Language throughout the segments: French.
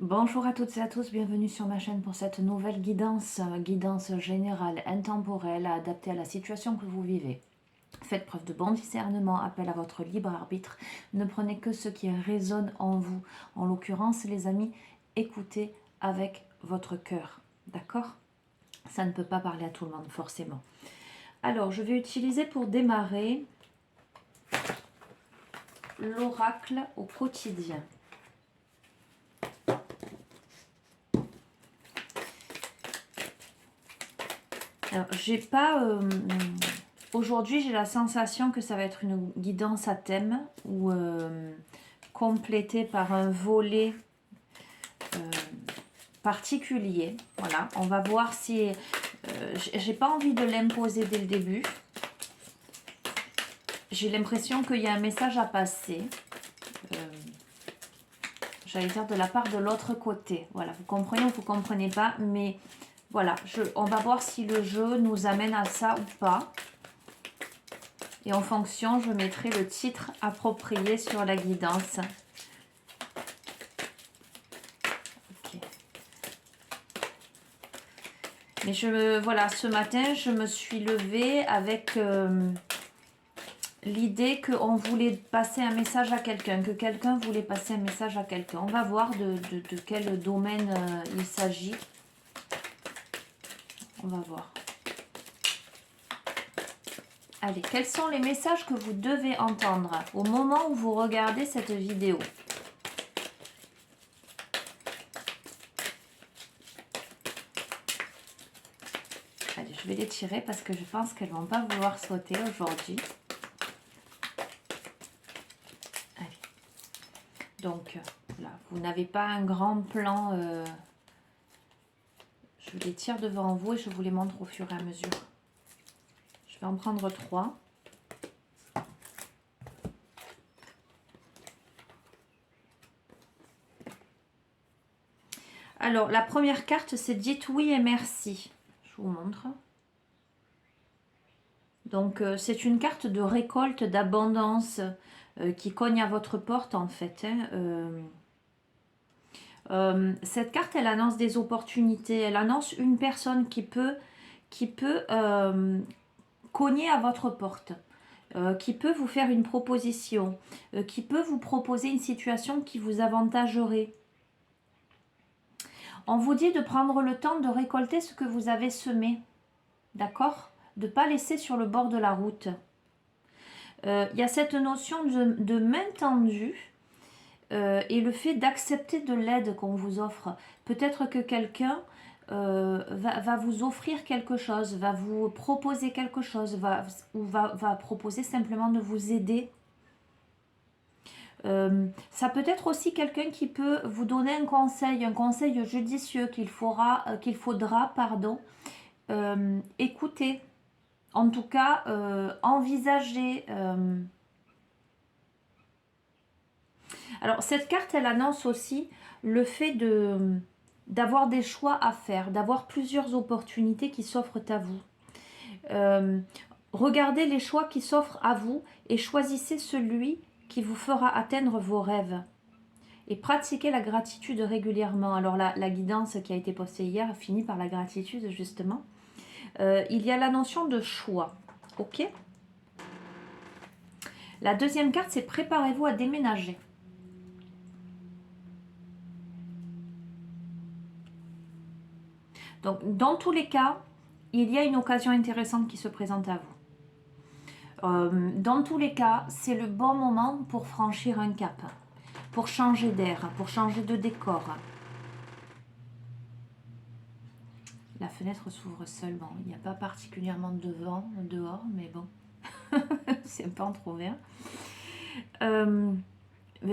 Bonjour à toutes et à tous, bienvenue sur ma chaîne pour cette nouvelle guidance, guidance générale, intemporelle, adaptée à la situation que vous vivez. Faites preuve de bon discernement, appel à votre libre arbitre. Ne prenez que ce qui résonne en vous. En l'occurrence, les amis, écoutez avec votre cœur. D'accord? Ça ne peut pas parler à tout le monde, forcément. Alors, je vais utiliser pour démarrer l'oracle au quotidien. Alors, j'ai pas... aujourd'hui, j'ai la sensation que ça va être une guidance à thème ou complétée par un volet particulier. Voilà, on va voir si... j'ai pas envie de l'imposer dès le début. J'ai l'impression qu'il y a un message à passer. J'allais dire de la part de l'autre côté. Voilà, vous comprenez ou vous comprenez pas, mais voilà, on va voir si le jeu nous amène à ça ou pas. Et en fonction, je mettrai le titre approprié sur la guidance. Okay. Mais voilà, ce matin, je me suis levée avec l'idée qu'on voulait passer un message à quelqu'un, que quelqu'un voulait passer un message à quelqu'un. On va voir de quel domaine il s'agit. On va voir. Allez, quels sont les messages que vous devez entendre au moment où vous regardez cette vidéo? Allez, je vais les tirer parce que je pense qu'elles ne vont pas vouloir sauter aujourd'hui. Allez. Donc, là, vous n'avez pas un grand plan. Je les tire devant vous et je vous les montre au fur et à mesure. Je vais en prendre 3. Alors, la première carte, c'est dites oui et merci. Je vous montre. Donc, c'est une carte de récolte, d'abondance qui cogne à votre porte, en fait. Cette carte, elle annonce des opportunités. Elle annonce une personne qui peut cogner à votre porte. Qui peut vous faire une proposition, qui peut vous proposer une situation qui vous avantagerait. On vous dit de prendre le temps de récolter ce que vous avez semé, d'accord? De ne pas laisser sur le bord de la route. Il y a cette notion de main tendue et le fait d'accepter de l'aide qu'on vous offre. Peut-être que quelqu'un va vous offrir quelque chose, va vous proposer quelque chose, va proposer simplement de vous aider. Ça peut être aussi quelqu'un qui peut vous donner un conseil judicieux qu'il faudra écouter. En tout cas, envisager. Alors, cette carte, elle annonce aussi le fait d'avoir des choix à faire, d'avoir plusieurs opportunités qui s'offrent à vous. Regardez les choix qui s'offrent à vous et choisissez celui qui vous fera atteindre vos rêves. Et pratiquez la gratitude régulièrement. Alors la guidance qui a été postée hier finit par la gratitude justement. Il y a la notion de choix. Ok. La deuxième carte, c'est préparez-vous à déménager. Donc dans tous les cas, il y a une occasion intéressante qui se présente à vous. Dans tous les cas, c'est le bon moment pour franchir un cap, pour changer d'air, pour changer de décor. La fenêtre s'ouvre seule. Bon, il n'y a pas particulièrement de vent dehors, mais bon, c'est pas entrouvert.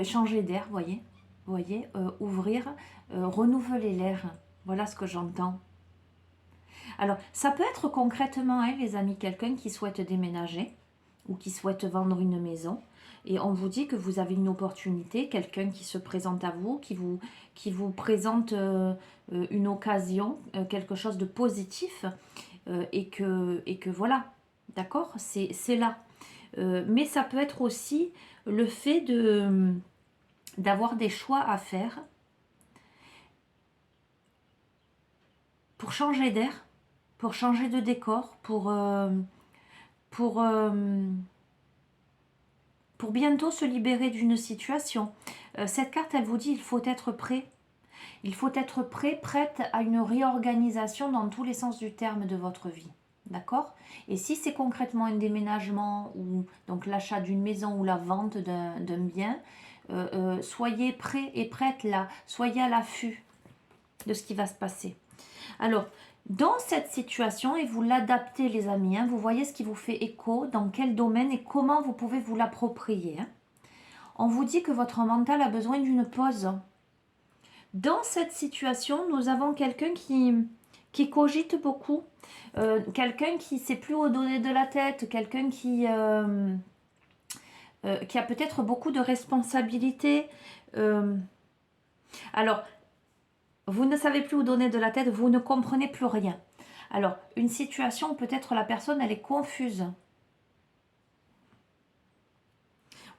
Changer d'air, voyez, ouvrir, renouveler l'air. Voilà ce que j'entends. Alors, ça peut être concrètement, hein, les amis, quelqu'un qui souhaite déménager ou qui souhaite vendre une maison. Et on vous dit que vous avez une opportunité, quelqu'un qui se présente à vous, qui vous présente une occasion, quelque chose de positif, et que voilà, d'accord, c'est là. Mais ça peut être aussi le fait d'avoir des choix à faire pour changer d'air, pour changer de décor, pour, pour bientôt se libérer d'une situation. Cette carte, elle vous dit, il faut être prêt. Il faut être prêt, prête à une réorganisation dans tous les sens du terme de votre vie. D'accord? Et si c'est concrètement un déménagement ou donc l'achat d'une maison ou la vente d'un bien, soyez prêts et prêtes là, soyez à l'affût de ce qui va se passer. Alors, dans cette situation, et vous l'adaptez les amis, hein, vous voyez ce qui vous fait écho, dans quel domaine et comment vous pouvez vous l'approprier. Hein. On vous dit que votre mental a besoin d'une pause. Dans cette situation, nous avons quelqu'un qui cogite beaucoup, quelqu'un qui ne sait plus où donner de la tête, quelqu'un qui a peut-être beaucoup de responsabilités. Alors, vous ne savez plus où donner de la tête, vous ne comprenez plus rien. Alors, une situation où peut-être la personne, elle est confuse.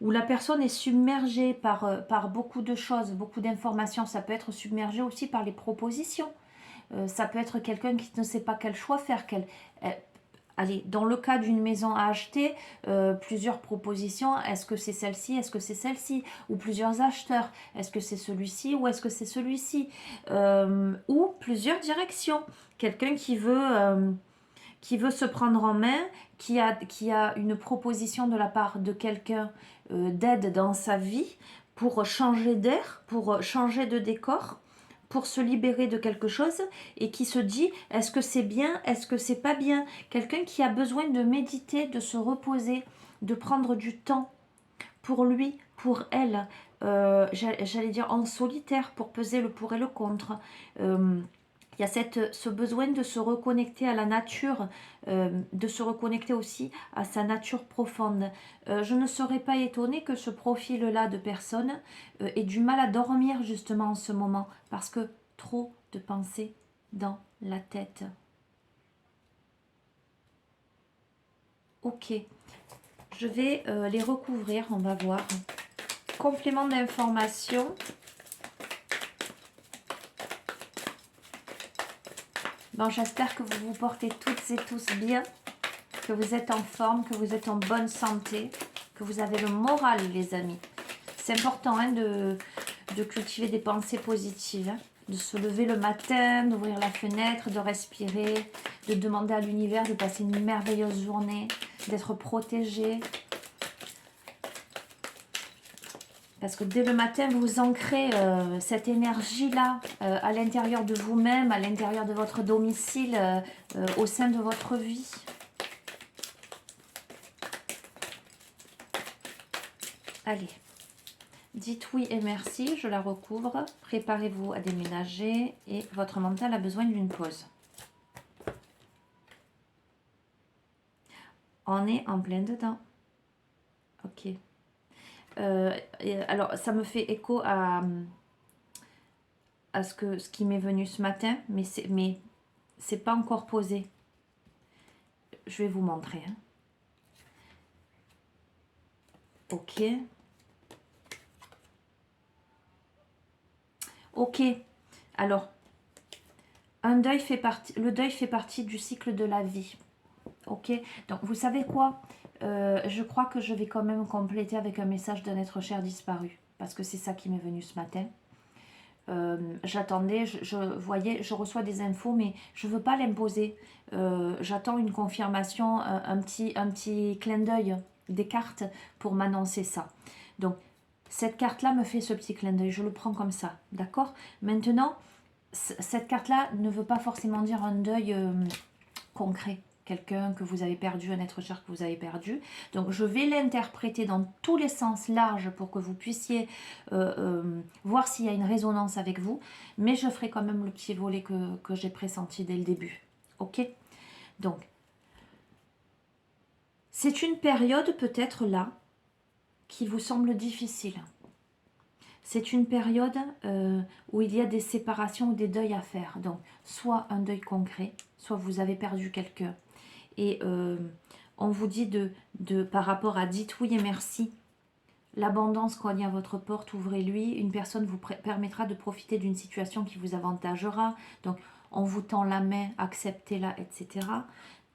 Où la personne est submergée par beaucoup de choses, beaucoup d'informations. Ça peut être submergé aussi par les propositions. Ça peut être quelqu'un qui ne sait pas quel choix faire. Allez, dans le cas d'une maison à acheter, plusieurs propositions, est-ce que c'est celle-ci, est-ce que c'est celle-ci, ou plusieurs acheteurs, est-ce que c'est celui-ci ou est-ce que c'est celui-ci, ou plusieurs directions, quelqu'un qui veut se prendre en main, qui a une proposition de la part de quelqu'un d'aide dans sa vie pour changer d'air, pour changer de décor, pour se libérer de quelque chose et qui se dit est-ce que c'est bien, est-ce que c'est pas bien. Quelqu'un qui a besoin de méditer, de se reposer, de prendre du temps pour lui, pour elle, j'allais dire en solitaire pour peser le pour et le contre. Il y a ce besoin de se reconnecter à la nature, de se reconnecter aussi à sa nature profonde. Je ne serais pas étonnée que ce profil-là de personne ait du mal à dormir justement en ce moment, parce que trop de pensées dans la tête. Ok, je vais les recouvrir, on va voir. Complément d'information. Bon, j'espère que vous vous portez toutes et tous bien, que vous êtes en forme, que vous êtes en bonne santé, que vous avez le moral, les amis. C'est important hein, de cultiver des pensées positives, hein, de se lever le matin, d'ouvrir la fenêtre, de respirer, de demander à l'univers de passer une merveilleuse journée, d'être protégé. Parce que dès le matin, vous ancrez cette énergie-là à l'intérieur de vous-même, à l'intérieur de votre domicile, au sein de votre vie. Allez, dites oui et merci, je la recouvre. Préparez-vous à déménager et votre mental a besoin d'une pause. On est en plein dedans. Ok. Alors, ça me fait écho à ce qui m'est venu ce matin, mais c'est pas encore posé. Je vais vous montrer. Hein. Ok. Ok. Alors, le deuil fait partie du cycle de la vie. Ok. Donc, vous savez quoi? Je crois que je vais quand même compléter avec un message d'un être cher disparu. Parce que c'est ça qui m'est venu ce matin. J'attendais, je reçois des infos, mais je ne veux pas l'imposer. J'attends une confirmation, un petit clin d'œil des cartes pour m'annoncer ça. Donc, cette carte-là me fait ce petit clin d'œil. Je le prends comme ça, d'accord? Maintenant, cette carte-là ne veut pas forcément dire un deuil concret. Quelqu'un que vous avez perdu, un être cher que vous avez perdu. Donc je vais l'interpréter dans tous les sens larges pour que vous puissiez voir s'il y a une résonance avec vous. Mais je ferai quand même le petit volet que j'ai pressenti dès le début. Ok? Donc, c'est une période peut-être là qui vous semble difficile. C'est une période où il y a des séparations ou des deuils à faire. Donc, soit un deuil concret, soit vous avez perdu quelqu'un. Et on vous dit par rapport à dites oui et merci, l'abondance cogne à votre porte, ouvrez-lui, une personne vous permettra de profiter d'une situation qui vous avantagera. Donc on vous tend la main, acceptez-la, etc.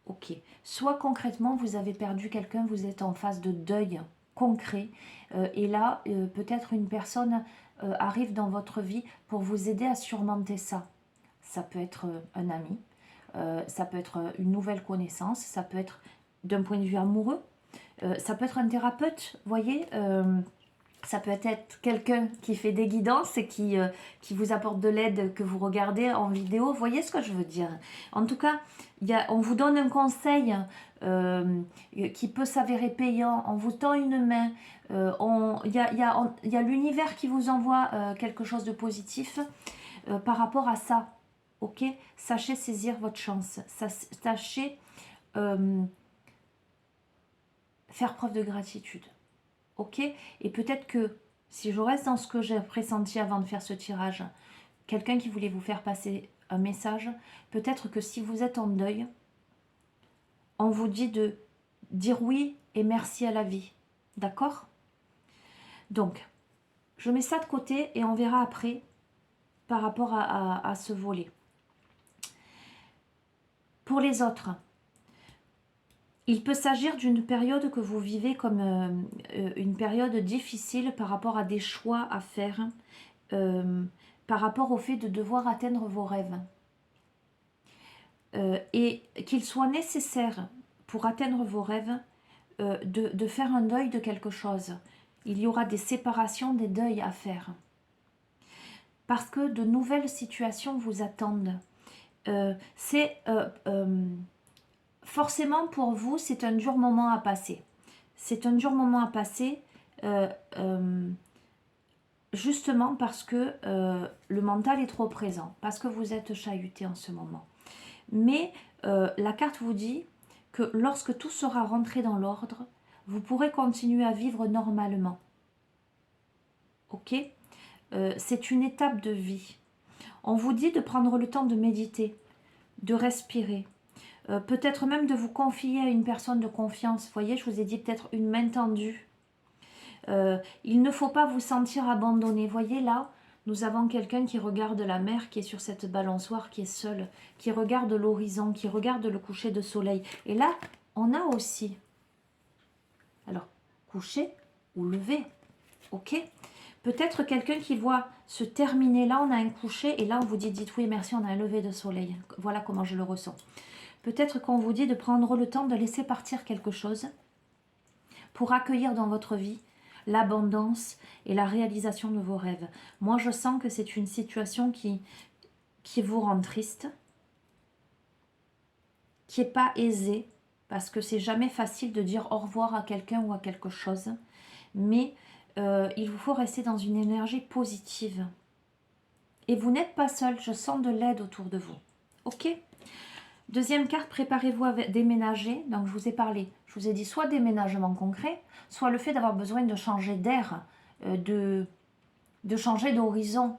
Ok. Soit concrètement, vous avez perdu quelqu'un, vous êtes en phase de deuil concret. Et là, peut-être une personne arrive dans votre vie pour vous aider à surmonter ça. Ça peut être un ami, ça peut être une nouvelle connaissance, ça peut être d'un point de vue amoureux, ça peut être un thérapeute, voyez, ça peut être quelqu'un qui fait des guidances et qui vous apporte de l'aide que vous regardez en vidéo. Vous voyez ce que je veux dire? En tout cas, on vous donne un conseil qui peut s'avérer payant. On vous tend une main. Il y a l'univers qui vous envoie quelque chose de positif par rapport à ça. Ok? Sachez saisir votre chance. Sachez faire preuve de gratitude. Ok, et peut-être que si je reste dans ce que j'ai pressenti avant de faire ce tirage, quelqu'un qui voulait vous faire passer un message, peut-être que si vous êtes en deuil, on vous dit de dire oui et merci à la vie. D'accord? Donc, je mets ça de côté et on verra après par rapport à ce volet. Pour les autres, il peut s'agir d'une période que vous vivez comme une période difficile par rapport à des choix à faire, par rapport au fait de devoir atteindre vos rêves. Et qu'il soit nécessaire pour atteindre vos rêves de faire un deuil de quelque chose. Il y aura des séparations, des deuils à faire. Parce que de nouvelles situations vous attendent. Forcément pour vous, c'est un dur moment à passer. C'est un dur moment à passer justement parce que le mental est trop présent, parce que vous êtes chahuté en ce moment. Mais la carte vous dit que lorsque tout sera rentré dans l'ordre, vous pourrez continuer à vivre normalement. Ok? C'est une étape de vie. On vous dit de prendre le temps de méditer, de respirer, peut-être même de vous confier à une personne de confiance. Vous voyez, je vous ai dit peut-être une main tendue. Il ne faut pas vous sentir abandonné. Vous voyez là, nous avons quelqu'un qui regarde la mer, qui est sur cette balançoire, qui est seul, qui regarde l'horizon, qui regarde le coucher de soleil. Et là, on a aussi, alors, coucher ou lever, ok? Peut-être quelqu'un qui voit se terminer, là on a un coucher, et là on vous dit, dites oui, merci, on a un lever de soleil. Voilà comment je le ressens. Peut-être qu'on vous dit de prendre le temps de laisser partir quelque chose pour accueillir dans votre vie l'abondance et la réalisation de vos rêves. Moi, je sens que c'est une situation qui vous rend triste, qui n'est pas aisée, parce que c'est jamais facile de dire au revoir à quelqu'un ou à quelque chose, mais il vous faut rester dans une énergie positive. Et vous n'êtes pas seul, je sens de l'aide autour de vous. Ok ? Deuxième carte, préparez-vous à déménager. Donc, je vous ai parlé, je vous ai dit soit déménagement concret, soit le fait d'avoir besoin de changer d'air, de changer d'horizon,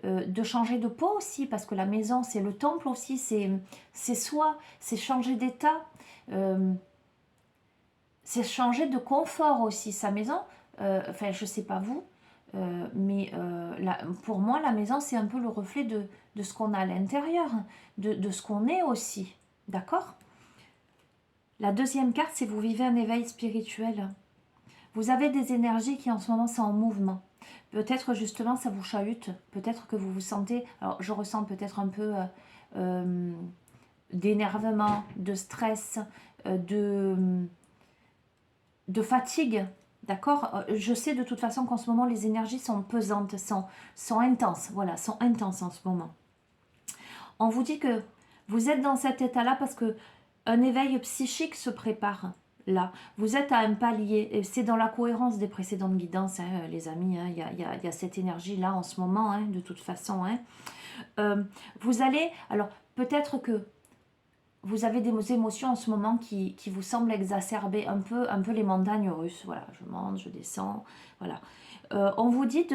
de changer de peau aussi, parce que la maison, c'est le temple aussi, c'est soi, c'est changer d'état, c'est changer de confort aussi. Sa maison, enfin, je ne sais pas vous, mais pour moi, la maison, c'est un peu le reflet de ce qu'on a à l'intérieur, de ce qu'on est aussi. D'accord? La deuxième carte, c'est vous vivez un éveil spirituel. Vous avez des énergies qui en ce moment sont en mouvement. Peut-être justement ça vous chahute, peut-être que vous vous sentez, alors je ressens peut-être un peu d'énervement, de stress, de fatigue. D'accord? Je sais de toute façon qu'en ce moment, les énergies sont pesantes, sont intenses. Voilà, sont intenses en ce moment. On vous dit que vous êtes dans cet état-là parce que un éveil psychique se prépare. Là, vous êtes à un palier, et c'est dans la cohérence des précédentes guidances, hein, les amis, hein, y a cette énergie-là en ce moment, hein, de toute façon. Hein. Vous allez, alors peut-être que vous avez des émotions en ce moment qui vous semblent exacerber un peu les montagnes russes. Voilà, je monte, je descends. Voilà. On vous dit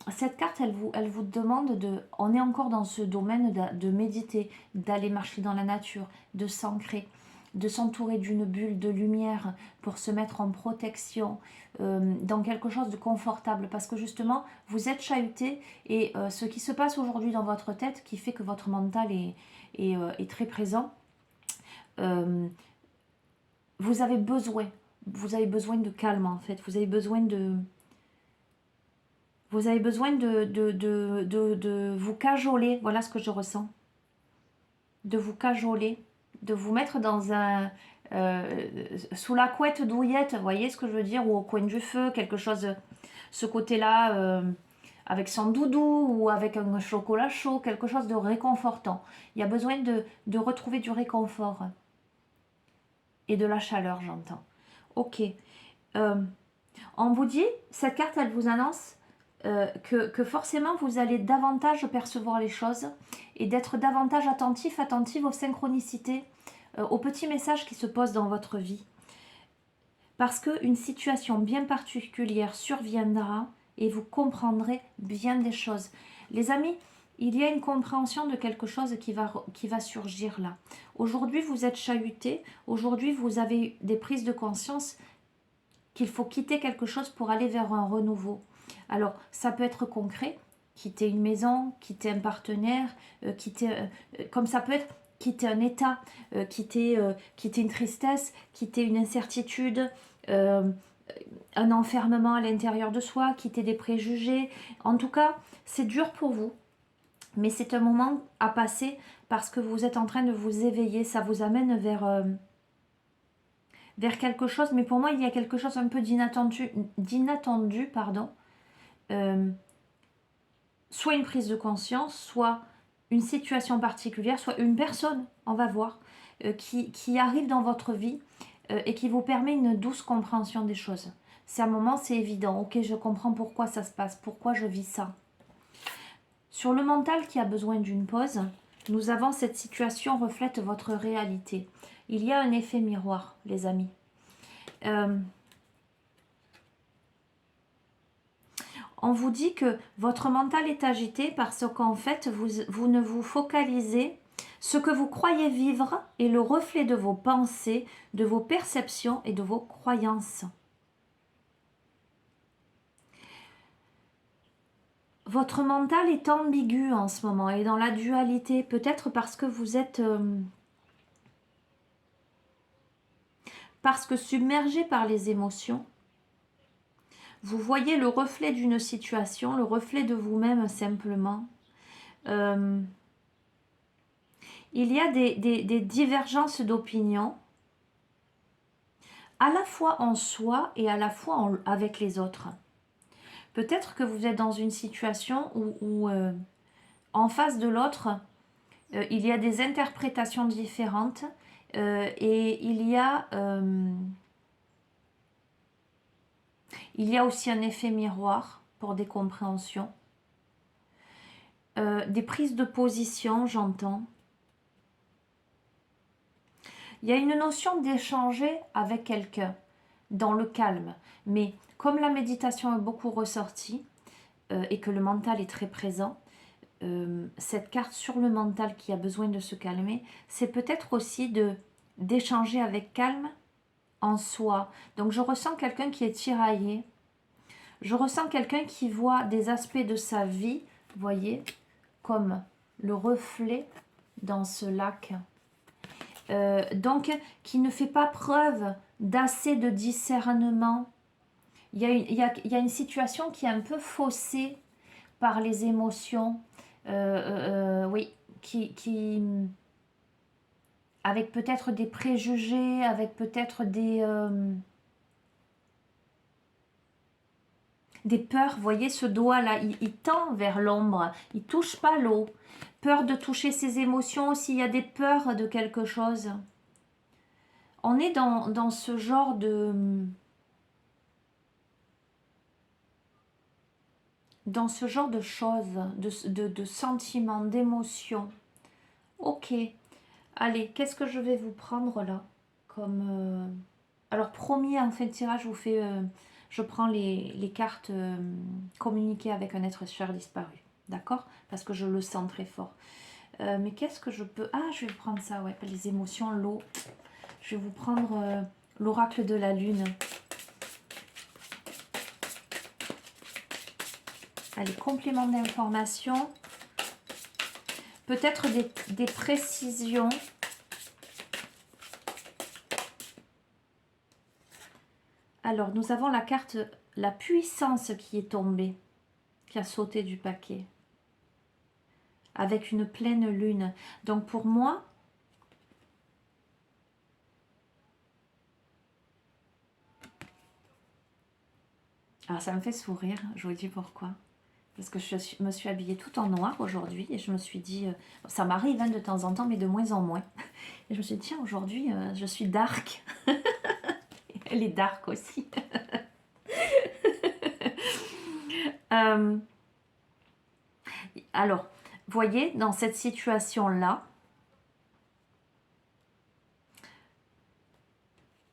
cette carte, elle vous demande on est encore dans ce domaine de méditer, d'aller marcher dans la nature, de s'ancrer. de s'entourer d'une bulle de lumière pour se mettre en protection, dans quelque chose de confortable, parce que justement, vous êtes chahuté, et ce qui se passe aujourd'hui dans votre tête, qui fait que votre mental est très présent, vous avez besoin de calme en fait, vous avez besoin de vous cajoler, voilà ce que je ressens, de vous cajoler, de vous mettre dans un sous la couette douillette, vous voyez ce que je veux dire, ou au coin du feu, quelque chose, ce côté-là, avec son doudou ou avec un chocolat chaud, quelque chose de réconfortant. Il y a besoin de retrouver du réconfort et de la chaleur, j'entends. Ok. On vous dit, cette carte, elle vous annonce que forcément vous allez davantage percevoir les choses et d'être davantage attentive aux synchronicités, aux petits messages qui se posent dans votre vie. Parce qu'une situation bien particulière surviendra et vous comprendrez bien des choses. Les amis, il y a une compréhension de quelque chose qui va surgir là. Aujourd'hui, vous êtes chahuté. Aujourd'hui, vous avez des prises de conscience qu'il faut quitter quelque chose pour aller vers un renouveau. Alors, ça peut être concret, quitter une maison, quitter un partenaire, comme ça peut être quitter un état, quitter une tristesse, quitter une incertitude, un enfermement à l'intérieur de soi, quitter des préjugés. En tout cas, c'est dur pour vous, mais c'est un moment à passer parce que vous êtes en train de vous éveiller, ça vous amène vers quelque chose, mais pour moi, il y a quelque chose un peu d'inattendu, pardon. Soit une prise de conscience, soit une situation particulière, soit une personne, on va voir, qui arrive dans votre vie et qui vous permet une douce compréhension des choses. C'est un moment, c'est évident. Ok, je comprends pourquoi ça se passe, pourquoi je vis ça. Sur le mental qui a besoin d'une pause, nous avons cette situation reflète votre réalité. Il y a un effet miroir, les amis. On vous dit que votre mental est agité parce qu'en fait, vous ne vous focalisez. Ce que vous croyez vivre est le reflet de vos pensées, de vos perceptions et de vos croyances. Votre mental est ambigu en ce moment et dans la dualité, peut-être parce que vous êtes submergé par les émotions. Vous voyez le reflet d'une situation, le reflet de vous-même simplement. Il y a des divergences d'opinion, à la fois en soi et à la fois avec les autres. Peut-être que vous êtes dans une situation où en face de l'autre, il y a des interprétations différentes et il y a aussi un effet miroir pour des compréhensions. Des prises de position, j'entends. Il y a une notion d'échanger avec quelqu'un dans le calme. Mais comme la méditation est beaucoup ressortie et que le mental est très présent, cette carte sur le mental qui a besoin de se calmer, c'est peut-être aussi d'échanger avec calme en soi. Donc je ressens quelqu'un qui est tiraillé. Je ressens quelqu'un qui voit des aspects de sa vie, vous voyez, comme le reflet dans ce lac. Donc, qui ne fait pas preuve d'assez de discernement. Il y a une situation qui est un peu faussée par les émotions. Oui, avec peut-être des préjugés, avec peut-être des peurs. Vous voyez ce doigt-là, il tend vers l'ombre, il ne touche pas l'eau. Peur de toucher ses émotions, s'il y a des peurs de quelque chose. On est dans ce genre de choses, de sentiments, d'émotions. Ok. Allez, qu'est-ce que je vais vous prendre là comme Alors, promis, en fin de tirage, je prends les cartes communiquer avec un être cher disparu. D'accord? Parce que je le sens très fort. Mais qu'est-ce que je peux... Ah, je vais prendre ça, ouais. Les émotions, l'eau. Je vais vous prendre l'oracle de la lune. Allez, complément d'information. Peut-être des précisions. Alors, nous avons la carte, la puissance qui est tombée, qui a sauté du paquet. Avec une pleine lune. Donc, pour moi, alors ça me fait sourire, je vous dis pourquoi. Parce que me suis habillée tout en noir aujourd'hui et je me suis dit, ça m'arrive hein, de temps en temps, mais de moins en moins. Et je me suis dit, tiens, aujourd'hui, je suis dark. Elle est dark aussi. Alors, voyez, dans cette situation-là,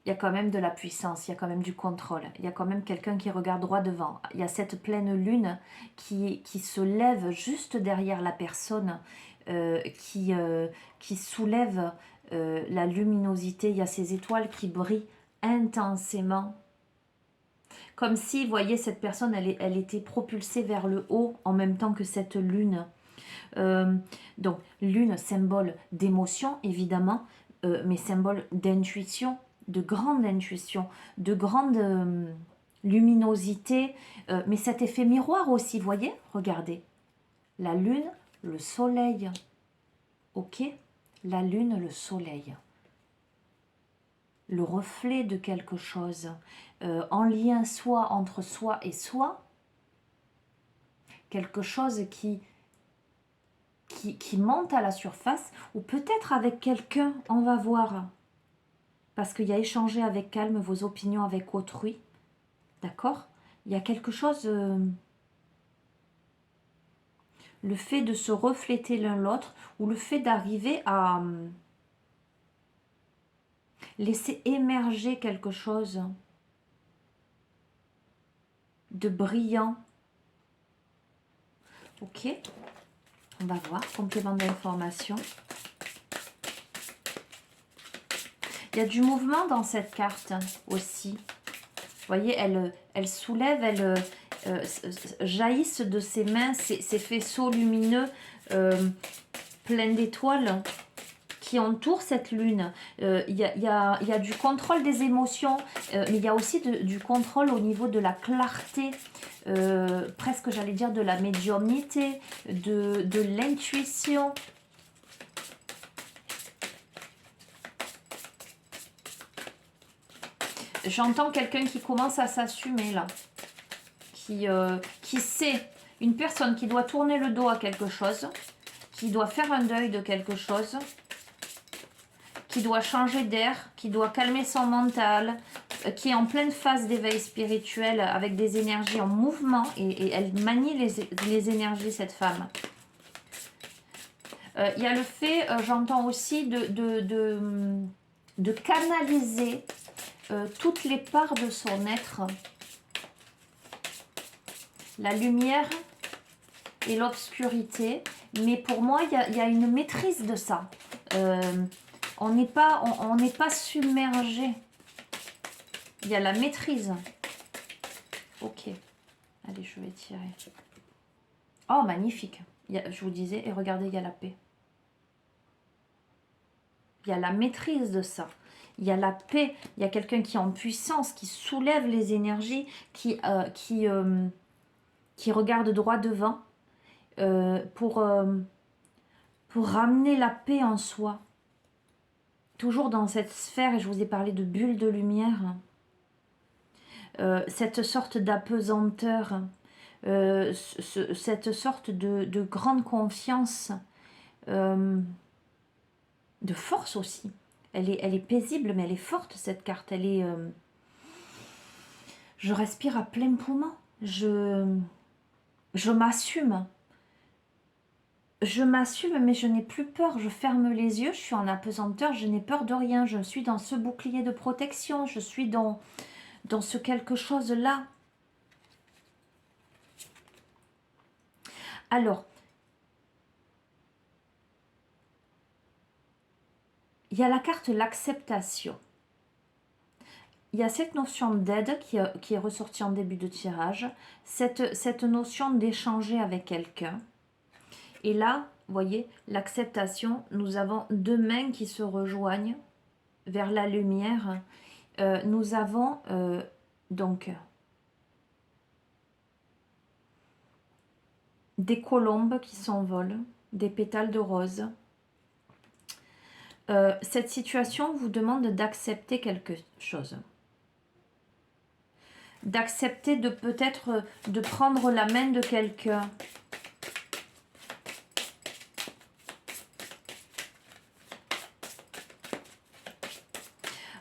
il y a quand même de la puissance, il y a quand même du contrôle, il y a quand même quelqu'un qui regarde droit devant. Il y a cette pleine lune qui se lève juste derrière la personne, qui soulève la luminosité. Il y a ces étoiles qui brillent intensément. Comme si, vous voyez, cette personne, elle était propulsée vers le haut en même temps que cette lune. Donc, lune, symbole d'émotion, évidemment, mais symbole d'intuition, de grande intuition, de grande luminosité, mais cet effet miroir aussi, vous voyez, regardez, la lune, le soleil, ok, la lune, le soleil, le reflet de quelque chose, en lien soit entre soi et soi, quelque chose qui monte à la surface, ou peut-être avec quelqu'un, on va voir, parce qu'il y a échangé avec calme vos opinions avec autrui, d'accord? Il y a quelque chose, le fait de se refléter l'un l'autre, ou le fait d'arriver à laisser émerger quelque chose de brillant. Ok, on va voir, complément d'information. Il y a du mouvement dans cette carte aussi. Vous voyez, elle soulève, elle jaillissent de ses mains ces faisceaux lumineux pleins d'étoiles qui entourent cette lune. Il y a du contrôle des émotions, mais il y a aussi du contrôle au niveau de la clarté, presque j'allais dire de la médiumnité, de l'intuition. J'entends quelqu'un qui commence à s'assumer là, qui sait, une personne qui doit tourner le dos à quelque chose, qui doit faire un deuil de quelque chose, qui doit changer d'air, qui doit calmer son mental, qui est en pleine phase d'éveil spirituel avec des énergies en mouvement, et elle manie les énergies, cette femme. Il y a le fait, j'entends aussi, de canaliser toutes les parts de son être, la lumière et l'obscurité, mais pour moi il y a une maîtrise de ça. On n'est pas submergé, il y a la maîtrise. Ok, allez, je vais tirer. Oh, magnifique, je vous disais, et regardez, il y a la paix, il y a la maîtrise de ça. Il y a la paix, il y a quelqu'un qui est en puissance, qui soulève les énergies, qui regarde droit devant pour ramener la paix en soi. Toujours dans cette sphère, et je vous ai parlé de bulles de lumière, cette sorte d'apesanteur, cette sorte de grande confiance, de force aussi. Elle est paisible, mais elle est forte, cette carte. Elle est... je respire à plein poumon. Je m'assume. Je m'assume, mais je n'ai plus peur. Je ferme les yeux, je suis en apesanteur, je n'ai peur de rien. Je suis dans ce bouclier de protection. Je suis dans ce quelque chose-là. Alors, il y a la carte l'acceptation. Il y a cette notion d'aide qui est ressortie en début de tirage, cette notion d'échanger avec quelqu'un. Et là, vous voyez, l'acceptation, nous avons deux mains qui se rejoignent vers la lumière. Nous avons donc des colombes qui s'envolent, des pétales de rose. Cette situation vous demande d'accepter quelque chose. D'accepter de peut-être de prendre la main de quelqu'un.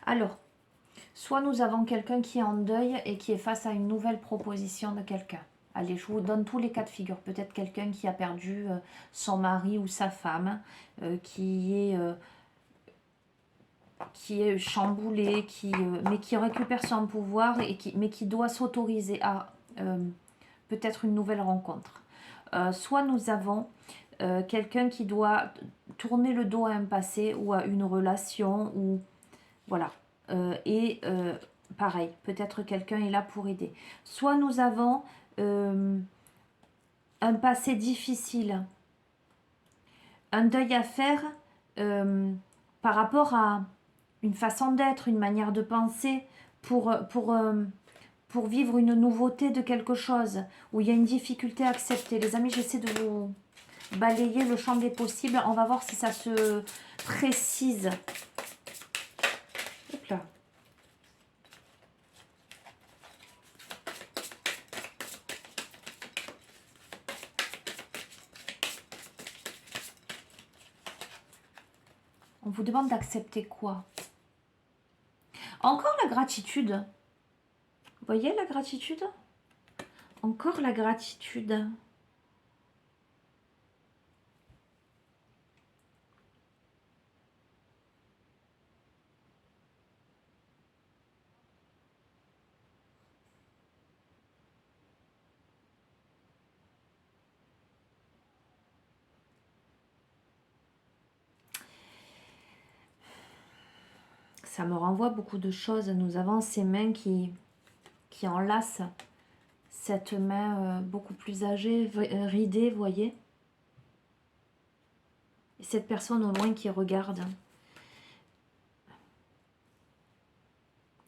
Alors, soit nous avons quelqu'un qui est en deuil et qui est face à une nouvelle proposition de quelqu'un. Allez, je vous donne tous les cas de figure. Peut-être quelqu'un qui a perdu son mari ou sa femme, qui est chamboulé, mais qui récupère son pouvoir, mais qui doit s'autoriser à peut-être une nouvelle rencontre. Soit nous avons quelqu'un qui doit tourner le dos à un passé ou à une relation, ou voilà. Pareil, peut-être quelqu'un est là pour aider. Soit nous avons un passé difficile, un deuil à faire par rapport à une façon d'être, une manière de penser, pour vivre une nouveauté de quelque chose, où il y a une difficulté à accepter. Les amis, j'essaie de vous balayer le champ des possibles. On va voir si ça se précise. Hop là. On vous demande d'accepter quoi? Encore la gratitude. Vous voyez la gratitude? Encore la gratitude. Ça me renvoie beaucoup de choses. Nous avons ces mains qui enlacent cette main beaucoup plus âgée, ridée, vous voyez. Et cette personne au loin qui regarde.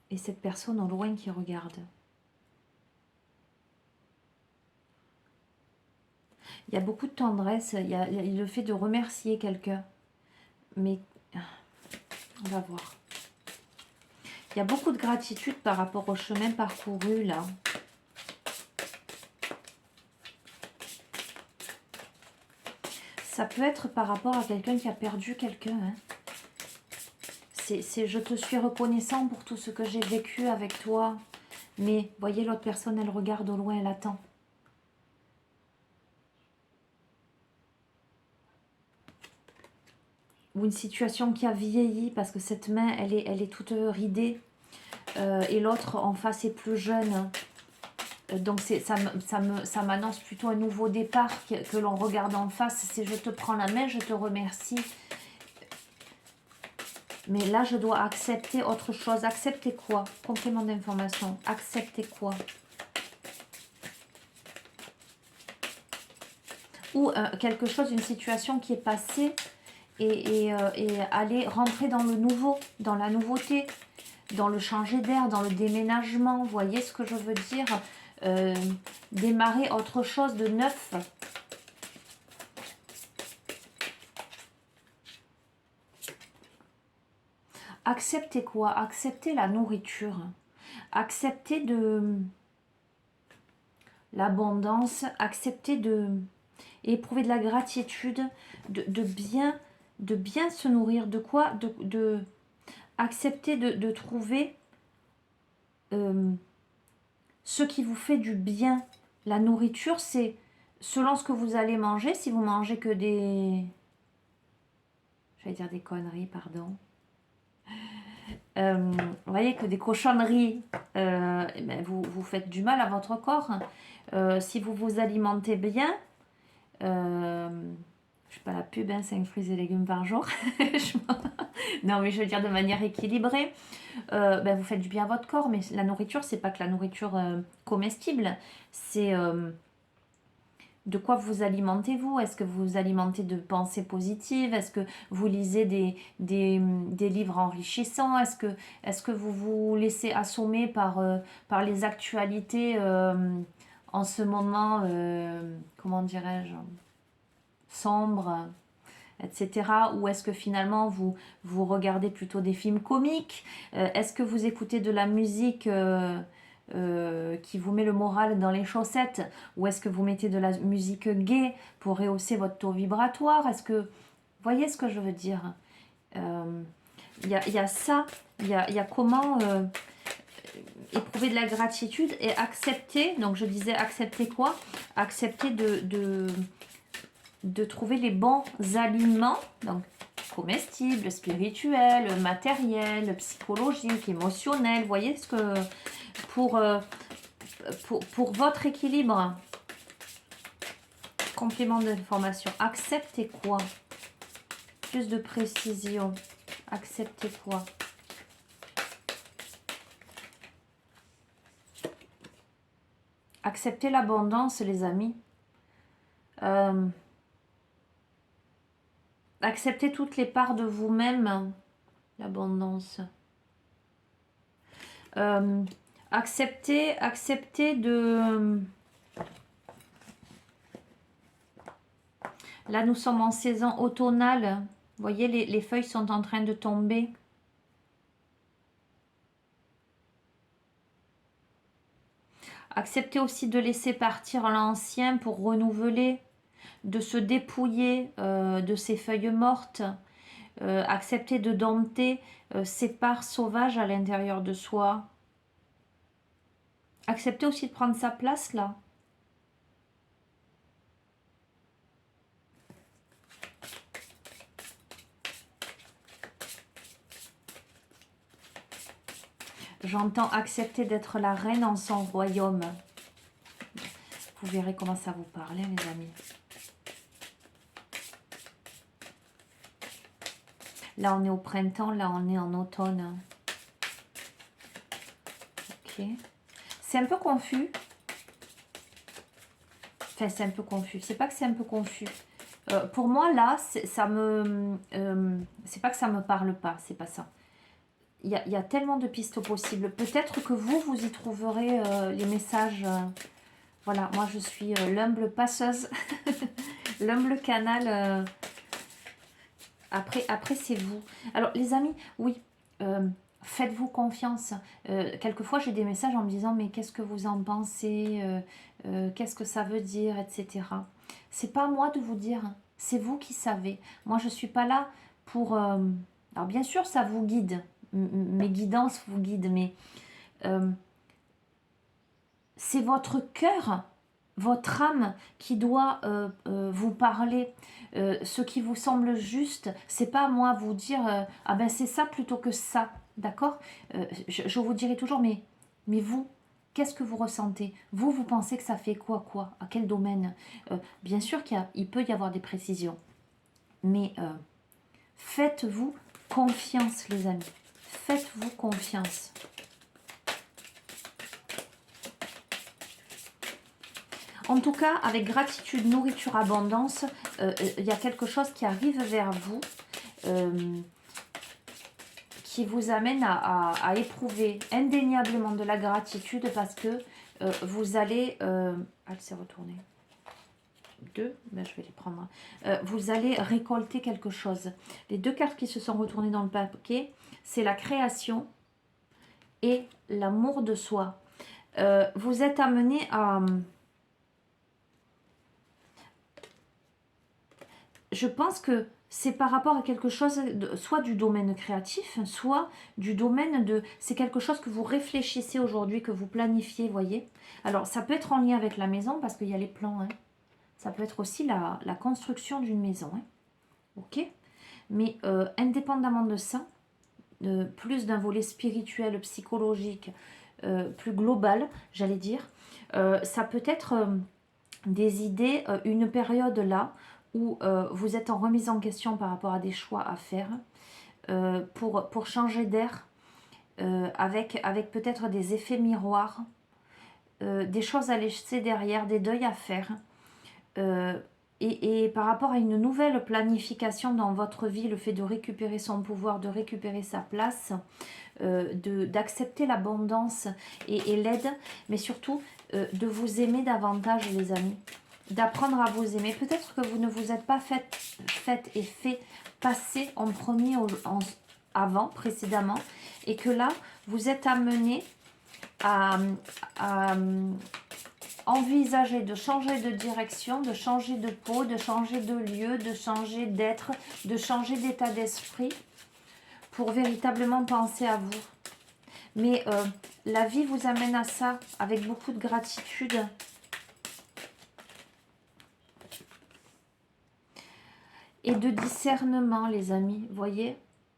Et cette personne au loin qui regarde. Il y a beaucoup de tendresse, il y a le fait de remercier quelqu'un. Mais on va voir. Il y a beaucoup de gratitude par rapport au chemin parcouru là. Ça peut être par rapport à quelqu'un qui a perdu quelqu'un. Hein. Je te suis reconnaissant pour tout ce que j'ai vécu avec toi. Mais voyez, l'autre personne, elle regarde au loin, elle attend. Ou une situation qui a vieilli parce que cette main, elle est toute ridée. Et l'autre en face est plus jeune. Donc ça m'annonce plutôt un nouveau départ que l'on regarde en face. C'est je te prends la main, je te remercie. Mais là, je dois accepter autre chose. Accepter quoi? Complément d'information. Accepter quoi? Ou quelque chose, une situation qui est passée et aller rentrer dans le nouveau, dans la nouveauté, dans le changer d'air, dans le déménagement. Vous voyez ce que je veux dire? Démarrer autre chose de neuf. Accepter quoi? Accepter la nourriture. Accepter de l'abondance. Accepter de éprouver de la gratitude. De bien se nourrir. De quoi? Accepter de trouver ce qui vous fait du bien. La nourriture, c'est selon ce que vous allez manger. Si vous mangez que des... J'allais dire des conneries, pardon. Vous voyez que des cochonneries, ben vous faites du mal à votre corps. Si vous vous alimentez bien, je ne fais pas la pub, hein, 5 fruits et légumes par jour. Non, mais je veux dire de manière équilibrée. Ben, vous faites du bien à votre corps, mais la nourriture, c'est pas que la nourriture comestible. C'est de quoi vous alimentez-vous? Est-ce que vous vous alimentez de pensées positives? Est-ce que vous lisez des livres enrichissants? Est-ce que vous vous laissez assommer par les actualités en ce moment, comment dirais-je, sombres, etc. Ou est-ce que finalement vous regardez plutôt des films comiques? Est-ce que vous écoutez de la musique qui vous met le moral dans les chaussettes? Ou est-ce que vous mettez de la musique gaie pour rehausser votre taux vibratoire? Est-ce que... Vous voyez ce que je veux dire? Il y a ça, il y a comment éprouver de la gratitude et accepter, donc je disais accepter quoi? Accepter de trouver les bons aliments, donc comestibles, spirituels, matériels, psychologiques, émotionnels. Vous voyez ce que pour votre équilibre, complément d'information, acceptez quoi? Plus de précision. Acceptez quoi? Acceptez l'abondance, les amis. Acceptez toutes les parts de vous-même, l'abondance. Acceptez de... Là, nous sommes en saison automnale. Vous voyez, les feuilles sont en train de tomber. Acceptez aussi de laisser partir l'ancien pour renouveler, de se dépouiller de ces feuilles mortes. Accepter de dompter ces parts sauvages à l'intérieur de soi. Accepter aussi de prendre sa place là. J'entends accepter d'être la reine en son royaume. Vous verrez comment ça vous parle, hein, les amis. Là, on est au printemps, là, on est en automne. Ok. C'est un peu confus. Enfin, c'est un peu confus. C'est pas que c'est un peu confus. Pour moi, là, ça me... c'est pas que ça me parle pas, c'est pas ça. Il y a tellement de pistes possibles. Peut-être que vous y trouverez les messages. Voilà, moi, je suis l'humble passeuse. L'humble canal. Après c'est vous. Alors, les amis, oui, faites-vous confiance. Quelquefois, j'ai des messages en me disant, mais qu'est-ce que vous en pensez? Qu'est-ce que ça veut dire, etc. C'est pas à moi de vous dire, hein. C'est vous qui savez. Moi, je suis pas là pour... alors, bien sûr, ça vous guide. Mes guidances vous guident, mais c'est votre cœur, votre âme qui doit vous parler. Ce qui vous semble juste, c'est pas à moi vous dire ah ben c'est ça plutôt que ça, d'accord? Je vous dirai toujours, mais vous, qu'est-ce que vous ressentez? Vous pensez que ça fait quoi? À quel domaine? Bien sûr qu'il peut y avoir des précisions, mais faites-vous confiance, les amis. Faites-vous confiance. En tout cas, avec gratitude, nourriture, abondance, il y a quelque chose qui arrive vers vous, qui vous amène à éprouver indéniablement de la gratitude parce que vous allez... elle s'est retournée. Deux, ben, je vais les prendre. Vous allez récolter quelque chose. Les deux cartes qui se sont retournées dans le paquet, c'est la création et l'amour de soi. Vous êtes amené à... Je pense que c'est par rapport à quelque chose, soit du domaine créatif, soit du domaine de... C'est quelque chose que vous réfléchissez aujourd'hui, que vous planifiez, voyez. Alors, ça peut être en lien avec la maison, parce qu'il y a les plans. Hein. Ça peut être aussi la construction d'une maison. Hein. Ok. Mais indépendamment de ça, plus d'un volet spirituel, psychologique, plus global, j'allais dire, ça peut être des idées, une période là, où vous êtes en remise en question par rapport à des choix à faire. pour changer d'air, avec peut-être des effets miroirs, des choses à laisser derrière, des deuils à faire. Et par rapport à une nouvelle planification dans votre vie, le fait de récupérer son pouvoir, de récupérer sa place, d'accepter l'abondance et l'aide, mais surtout de vous aimer davantage, les amis, d'apprendre à vous aimer. Peut-être que vous ne vous êtes pas fait et fait passer en premier avant, précédemment, et que là, vous êtes amené à envisager de changer de direction, de changer de peau, de changer de lieu, de changer d'être, de changer d'état d'esprit pour véritablement penser à vous. Mais la vie vous amène à ça avec beaucoup de gratitude. Et de discernement, les amis. Vous voyez,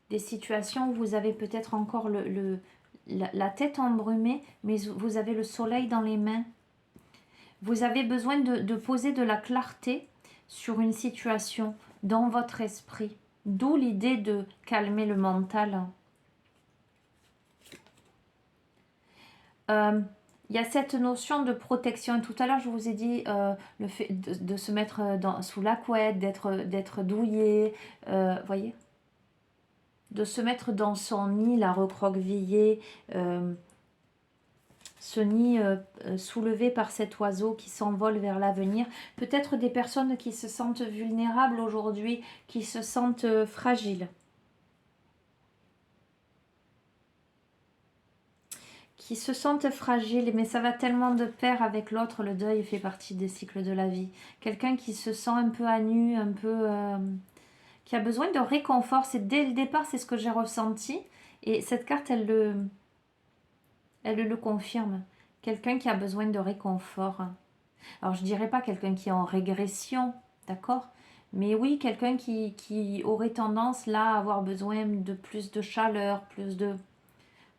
des situations où vous avez peut-être encore la tête embrumée, mais vous avez le soleil dans les mains. Vous avez besoin de poser de la clarté sur une situation dans votre esprit. D'où l'idée de calmer le mental. Il y a cette notion de protection. Tout à l'heure, je vous ai dit le fait de se mettre sous la couette, d'être douillé, voyez, de se mettre dans son nid, la recroquevillée, ce nid soulevé par cet oiseau qui s'envole vers l'avenir. Peut-être des personnes qui se sentent vulnérables aujourd'hui, qui se sentent fragiles. Qui se sentent fragiles, mais ça va tellement de pair avec l'autre. Le deuil fait partie des cycles de la vie. Quelqu'un qui se sent un peu à nu, un peu... qui a besoin de réconfort. C'est dès le départ, c'est ce que j'ai ressenti. Et cette carte, elle le confirme. Quelqu'un qui a besoin de réconfort. Alors, je dirais pas quelqu'un qui est en régression, d'accord? Mais oui, quelqu'un qui aurait tendance, là, à avoir besoin de plus de chaleur, plus de...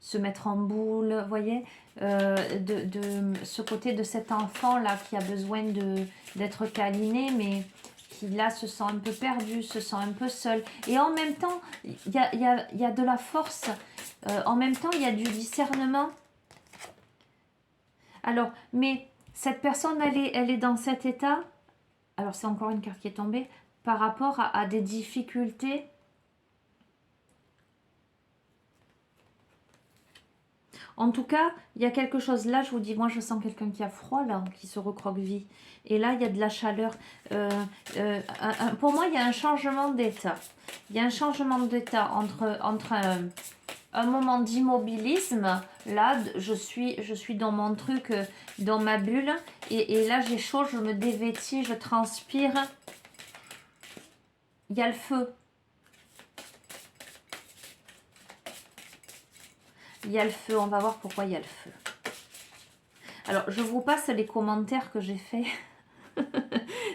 se mettre en boule, vous voyez, de ce côté de cet enfant-là qui a besoin d'être câliné, mais qui là se sent un peu perdu, se sent un peu seul. Et en même temps, il y a de la force, en même temps, il y a du discernement. Alors, mais cette personne, elle est dans cet état, alors c'est encore une carte qui est tombée, par rapport à des difficultés. En tout cas, il y a quelque chose là, je vous dis, moi je sens quelqu'un qui a froid là, qui se recroqueville. Et là, il y a de la chaleur. Pour moi, il y a un changement d'état. Il y a un changement d'état entre un moment d'immobilisme. Là, je suis dans mon truc, dans ma bulle. Et là, j'ai chaud, je me dévêtis, je transpire. Il y a le feu. Il y a le feu, on va voir pourquoi il y a le feu. Alors, je vous passe les commentaires que j'ai faits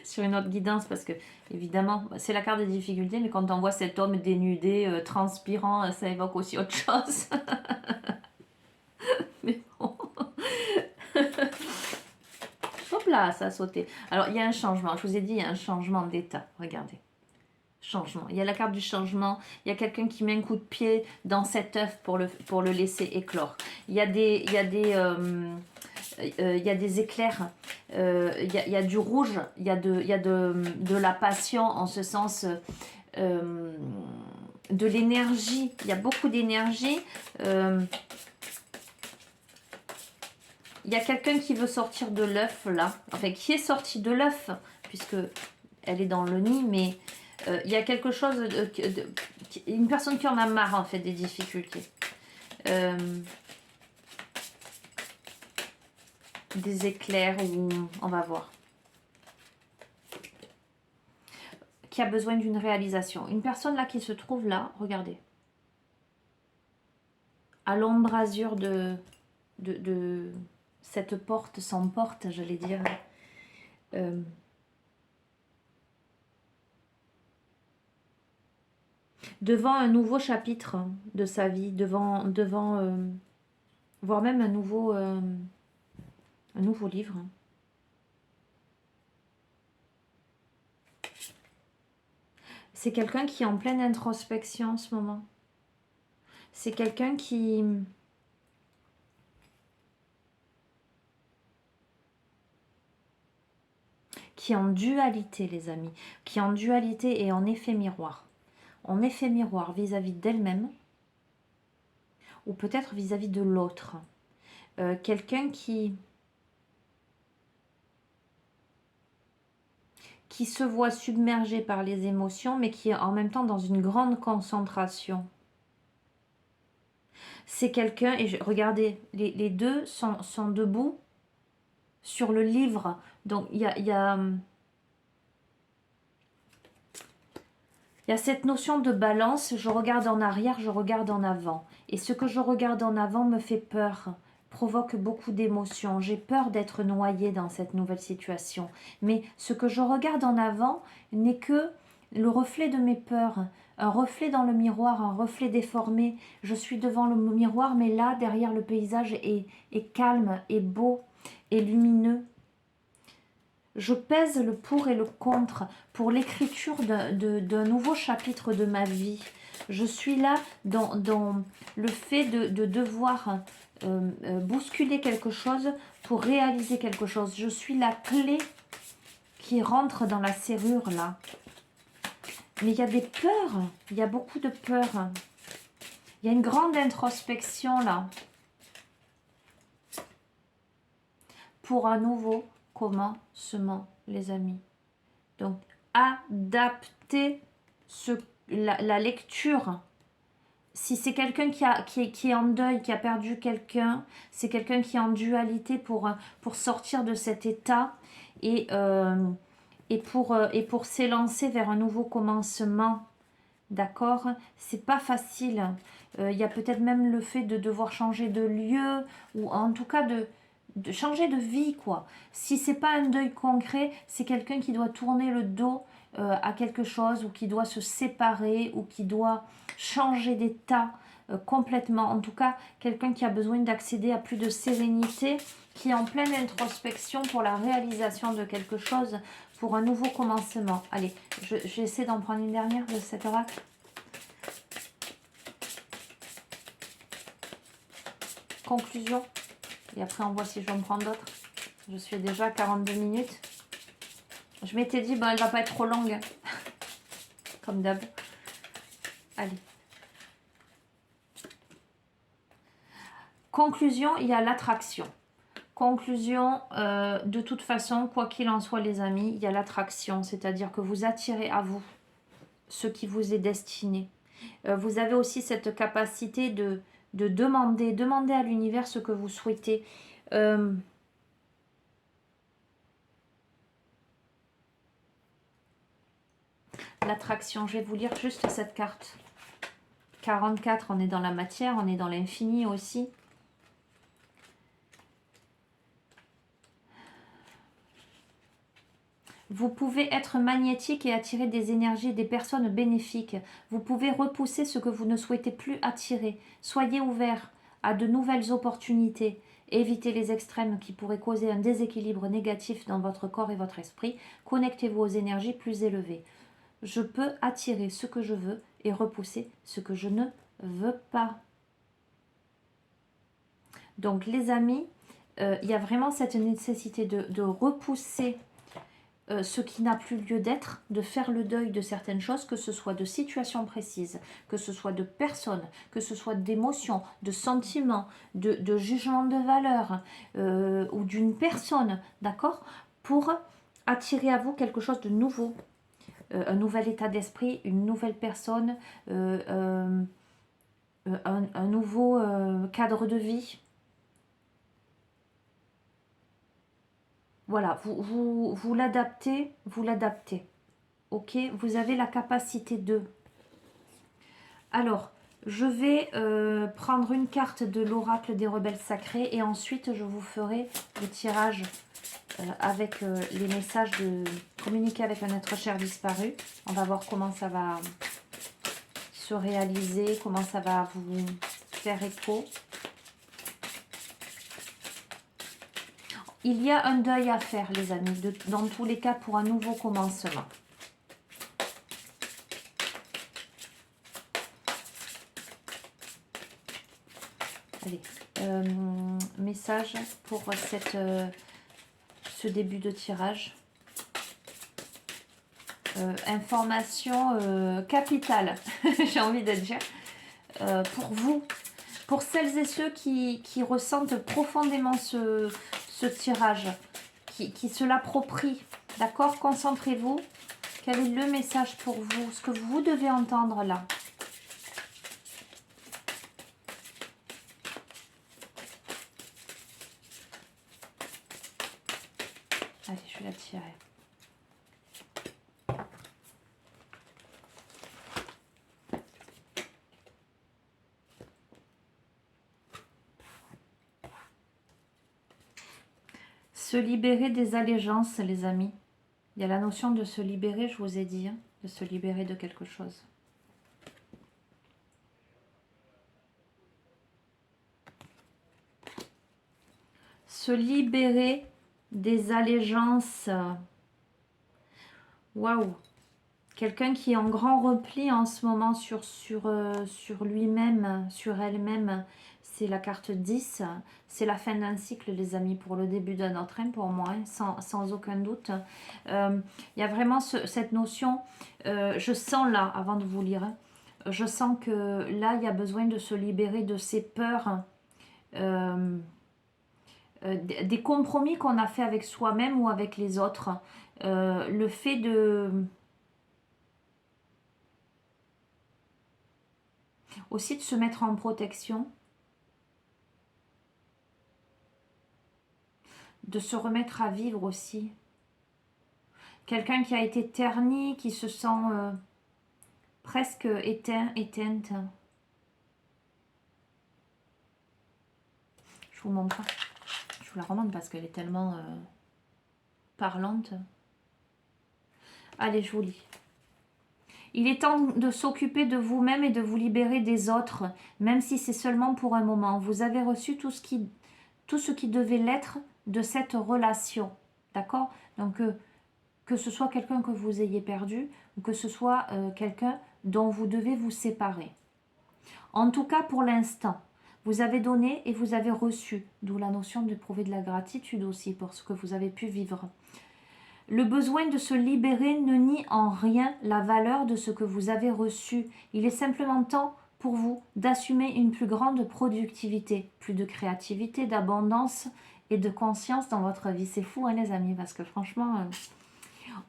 sur une autre guidance parce que, évidemment, c'est la carte des difficultés, mais quand on voit cet homme dénudé, transpirant, ça évoque aussi autre chose. Mais bon. Hop là, ça a sauté. Alors, il y a un changement. Je vous ai dit, il y a un changement d'état. Regardez. Changement. Il y a la carte du changement. Il y a quelqu'un qui met un coup de pied dans cet œuf pour le laisser éclore. Il y a des éclairs, il y a du rouge, il y a de la passion, en ce sens de l'énergie. Il y a beaucoup d'énergie. Il y a quelqu'un qui veut sortir de l'œuf là, enfin qui est sorti de l'œuf, puisque elle est dans le nid, mais il y a quelque chose, une personne qui en a marre en fait des difficultés. Des éclairs, ou on va voir. Qui a besoin d'une réalisation. Une personne là qui se trouve là, regardez. À l'embrasure de cette porte sans porte, j'allais dire. Devant un nouveau chapitre de sa vie, devant voire même un nouveau livre. C'est quelqu'un qui est en pleine introspection en ce moment. C'est quelqu'un qui est en dualité, les amis, qui est en dualité et en effet miroir. En effet miroir vis-à-vis d'elle-même, ou peut-être vis-à-vis de l'autre. Quelqu'un qui se voit submergé par les émotions, mais qui est en même temps dans une grande concentration. C'est quelqu'un, et regardez, les deux sont debout sur le livre. Donc, il y a cette notion de balance. Je regarde en arrière, je regarde en avant. Et ce que je regarde en avant me fait peur, provoque beaucoup d'émotions. J'ai peur d'être noyée dans cette nouvelle situation. Mais ce que je regarde en avant n'est que le reflet de mes peurs. Un reflet dans le miroir, un reflet déformé. Je suis devant le miroir, mais là, derrière, le paysage est calme, est beau, est lumineux. Je pèse le pour et le contre pour l'écriture d'un nouveau chapitre de ma vie. Je suis là dans le fait de devoir bousculer quelque chose pour réaliser quelque chose. Je suis la clé qui rentre dans la serrure là. Mais il y a des peurs, il y a beaucoup de peurs. Il y a une grande introspection là. Pour un nouveau commencement, les amis. Donc, adapter la lecture. Si c'est quelqu'un qui est en deuil, qui a perdu quelqu'un, c'est quelqu'un qui est en dualité pour sortir de cet état et pour s'élancer vers un nouveau commencement. D'accord? C'est pas facile. Il y a peut-être même le fait de devoir changer de lieu ou en tout cas de changer de vie, quoi. Si c'est pas un deuil concret, c'est quelqu'un qui doit tourner le dos à quelque chose ou qui doit se séparer ou qui doit changer d'état complètement. En tout cas, quelqu'un qui a besoin d'accéder à plus de sérénité, qui est en pleine introspection pour la réalisation de quelque chose, pour un nouveau commencement. Allez, j'essaie d'en prendre une dernière de cet oracle. Conclusion. Et après, on voit si je vais en prendre d'autres. Je suis déjà à 42 minutes. Je m'étais dit, ben, elle va pas être trop longue. Comme d'hab. Allez. Conclusion, il y a l'attraction. Conclusion, de toute façon, quoi qu'il en soit, les amis, il y a l'attraction. C'est-à-dire que vous attirez à vous ce qui vous est destiné. Vous avez aussi cette capacité de demander à l'univers ce que vous souhaitez. L'attraction, je vais vous lire juste cette carte. 44, on est dans la matière, on est dans l'infini aussi. Vous pouvez être magnétique et attirer des énergies et des personnes bénéfiques. Vous pouvez repousser ce que vous ne souhaitez plus attirer. Soyez ouvert à de nouvelles opportunités. Évitez les extrêmes qui pourraient causer un déséquilibre négatif dans votre corps et votre esprit. Connectez-vous aux énergies plus élevées. Je peux attirer ce que je veux et repousser ce que je ne veux pas. Donc les amis, il y a vraiment cette nécessité de repousser ce qui n'a plus lieu d'être, de faire le deuil de certaines choses, que ce soit de situations précises, que ce soit de personnes, que ce soit d'émotions, de sentiments, de jugements de valeur ou d'une personne, d'accord, pour attirer à vous quelque chose de nouveau, un nouvel état d'esprit, une nouvelle personne, un nouveau cadre de vie. Voilà, vous l'adaptez, ok? Vous avez la capacité de. Alors, je vais prendre une carte de l'oracle des rebelles sacrés et ensuite je vous ferai le tirage avec les messages de communiquer avec un être cher disparu. On va voir comment ça va se réaliser, comment ça va vous faire écho. Il y a un deuil à faire, les amis, dans tous les cas pour un nouveau commencement. Allez, message pour ce début de tirage. Information capitale, j'ai envie de dire, pour vous, pour celles et ceux qui ressentent profondément ce tirage, qui se l'approprient, d'accord? Concentrez-vous. Quel est le message pour vous? Ce que vous devez entendre là. Allez, je vais la tirer. Se libérer des allégeances, les amis. Il y a la notion de se libérer, je vous ai dit, hein, de se libérer de quelque chose. Se libérer des allégeances. Waouh! Quelqu'un qui est en grand repli en ce moment sur lui-même, sur elle-même. C'est la carte 10. C'est la fin d'un cycle, les amis, pour le début d'un autre, pour moi, hein, sans aucun doute. Il y a vraiment cette notion, je sens là, avant de vous lire, hein, je sens que là, il y a besoin de se libérer de ces peurs, des compromis qu'on a fait avec soi-même ou avec les autres. Le fait de... Aussi de se mettre en protection. De se remettre à vivre aussi. Quelqu'un qui a été terni, qui se sent presque éteinte. Je vous montre. Je vous la remonte parce qu'elle est tellement parlante. Allez, je vous lis. Il est temps de s'occuper de vous-même et de vous libérer des autres, même si c'est seulement pour un moment. Vous avez reçu tout ce qui devait l'être de cette relation. D'accord? Donc, que ce soit quelqu'un que vous ayez perdu ou que ce soit quelqu'un dont vous devez vous séparer. En tout cas, pour l'instant, vous avez donné et vous avez reçu, d'où la notion d'éprouver de la gratitude aussi pour ce que vous avez pu vivre. Le besoin de se libérer ne nie en rien la valeur de ce que vous avez reçu. Il est simplement temps pour vous d'assumer une plus grande productivité, plus de créativité, d'abondance et de conscience dans votre vie. C'est fou, hein, les amis, parce que franchement...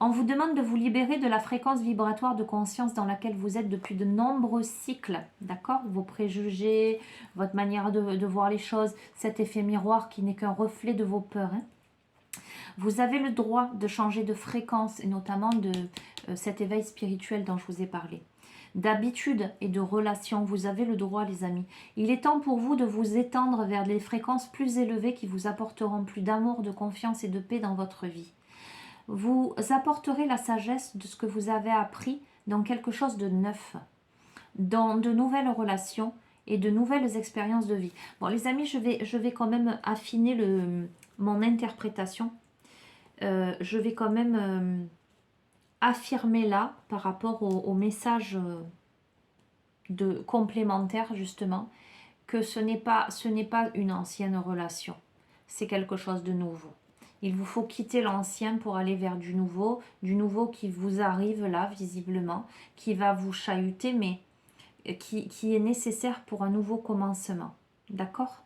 On vous demande de vous libérer de la fréquence vibratoire de conscience dans laquelle vous êtes depuis de nombreux cycles, d'accord? Vos préjugés, votre manière de voir les choses, cet effet miroir qui n'est qu'un reflet de vos peurs. Hein. Vous avez le droit de changer de fréquence, et notamment de cet éveil spirituel dont je vous ai parlé. D'habitude et de relations, vous avez le droit, les amis. Il est temps pour vous de vous étendre vers des fréquences plus élevées qui vous apporteront plus d'amour, de confiance et de paix dans votre vie. Vous apporterez la sagesse de ce que vous avez appris dans quelque chose de neuf, dans de nouvelles relations et de nouvelles expériences de vie. Bon, les amis, je vais quand même affiner mon interprétation. Je vais quand même affirmer là, par rapport au message complémentaire, justement, que ce n'est pas une ancienne relation. C'est quelque chose de nouveau. Il vous faut quitter l'ancien pour aller vers du nouveau qui vous arrive là, visiblement, qui va vous chahuter, mais qui est nécessaire pour un nouveau commencement. D'accord?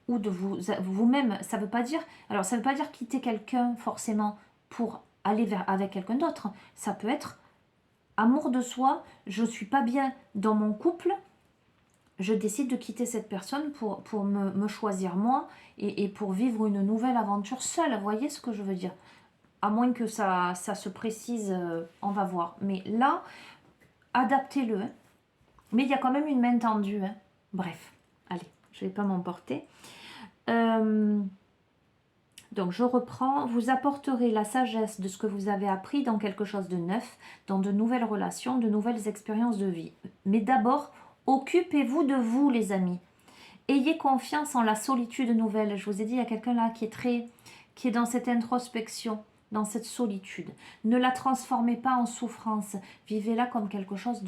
Ou de vous-même, ça veut pas dire... Alors, ça veut pas dire quitter quelqu'un, forcément, pour aller avec quelqu'un d'autre. Ça peut être amour de soi, je suis pas bien dans mon couple, je décide de quitter cette personne pour me choisir moi et pour vivre une nouvelle aventure seule. Vous voyez ce que je veux dire? À moins que ça se précise, on va voir. Mais là, adaptez-le. Hein. Mais il y a quand même une main tendue. Hein. Bref, allez, je ne vais pas m'emporter. Donc, je reprends. Vous apporterez la sagesse de ce que vous avez appris dans quelque chose de neuf, dans de nouvelles relations, de nouvelles expériences de vie. Mais d'abord, occupez-vous de vous, les amis. Ayez confiance en la solitude nouvelle. Je vous ai dit, il y a quelqu'un là qui est dans cette introspection, dans cette solitude. Ne la transformez pas en souffrance. Vivez-la comme quelque chose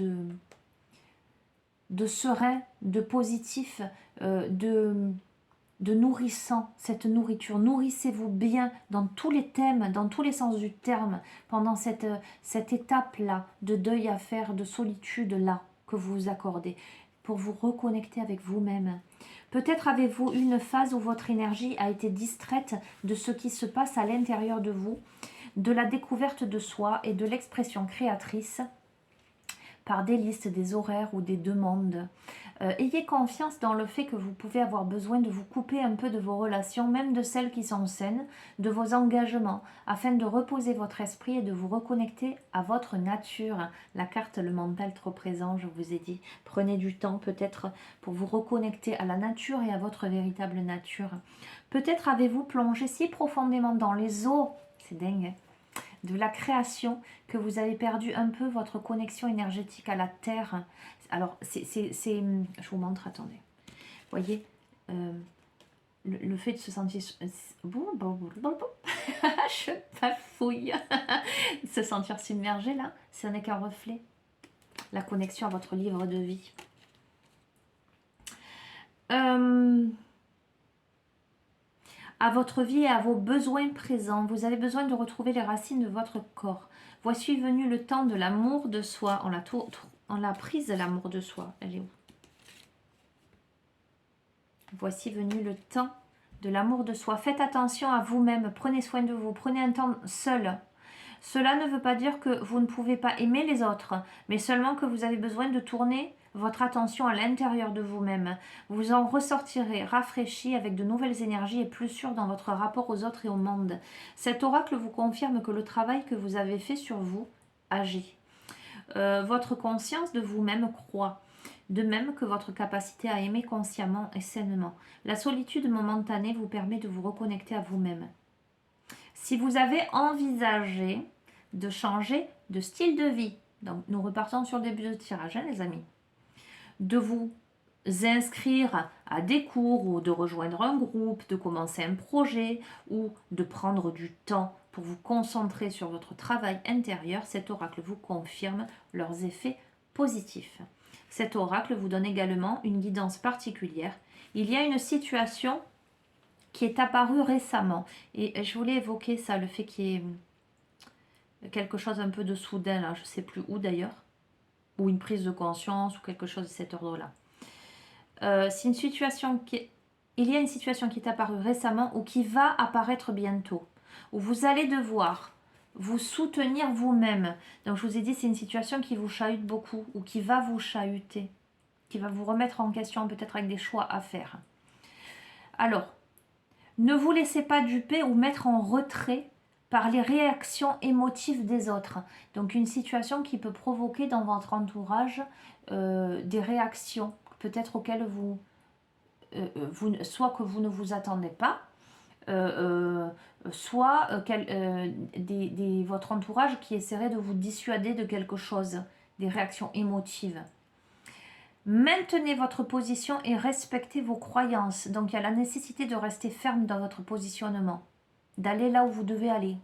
de serein, de positif, de nourrissant, cette nourriture. Nourrissez-vous bien dans tous les thèmes, dans tous les sens du terme, pendant cette étape-là de deuil à faire, de solitude-là que vous vous accordez, pour vous reconnecter avec vous-même. Peut-être avez-vous une phase où votre énergie a été distraite de ce qui se passe à l'intérieur de vous, de la découverte de soi et de l'expression créatrice par des listes, des horaires ou des demandes. Ayez confiance dans le fait que vous pouvez avoir besoin de vous couper un peu de vos relations, même de celles qui sont saines, de vos engagements, afin de reposer votre esprit et de vous reconnecter à votre nature. La carte, le mental trop présent, je vous ai dit. Prenez du temps peut-être pour vous reconnecter à la nature et à votre véritable nature. Peut-être avez-vous plongé si profondément dans les eaux, c'est dingue, de la création, que vous avez perdu un peu votre connexion énergétique à la terre. Alors, je vous montre, attendez. Vous voyez, le fait de se sentir... je bafouille. Se sentir submergé, là, ce n'est qu'un reflet. La connexion à votre livre de vie. À votre vie et à vos besoins présents. Vous avez besoin de retrouver les racines de votre corps. Voici venu le temps de l'amour de soi. On l'a prise, l'amour de soi. Elle est où? Voici venu le temps de l'amour de soi. Faites attention à vous-même. Prenez soin de vous. Prenez un temps seul. Cela ne veut pas dire que vous ne pouvez pas aimer les autres, mais seulement que vous avez besoin de tourner votre attention à l'intérieur de vous-même. Vous en ressortirez rafraîchi avec de nouvelles énergies et plus sûr dans votre rapport aux autres et au monde. Cet oracle vous confirme que le travail que vous avez fait sur vous agit. Votre conscience de vous-même croît, de même que votre capacité à aimer consciemment et sainement. La solitude momentanée vous permet de vous reconnecter à vous-même. Si vous avez envisagé de changer de style de vie, donc nous repartons sur le début de tirage, hein, les amis, de vous inscrire à des cours ou de rejoindre un groupe, de commencer un projet ou de prendre du temps pour vous concentrer sur votre travail intérieur, cet oracle vous confirme leurs effets positifs. Cet oracle vous donne également une guidance particulière. Il y a une situation qui est apparue récemment et je voulais évoquer ça, le fait qu'il y ait quelque chose un peu de soudain, là, je ne sais plus où d'ailleurs, ou une prise de conscience ou quelque chose de cet ordre-là. C'est une situation il y a une situation qui est apparue récemment ou qui va apparaître bientôt, où vous allez devoir vous soutenir vous-même. Donc je vous ai dit, c'est une situation qui vous chahute beaucoup ou qui va vous chahuter, qui va vous remettre en question peut-être avec des choix à faire. Alors, ne vous laissez pas duper ou mettre en retrait par les réactions émotives des autres. Donc une situation qui peut provoquer dans votre entourage des réactions peut-être auxquelles soit que vous ne vous attendez pas, soit votre entourage qui essaierait de vous dissuader de quelque chose, des réactions émotives. Maintenez votre position et respectez vos croyances. Donc il y a la nécessité de rester ferme dans votre positionnement, d'aller là où vous devez aller.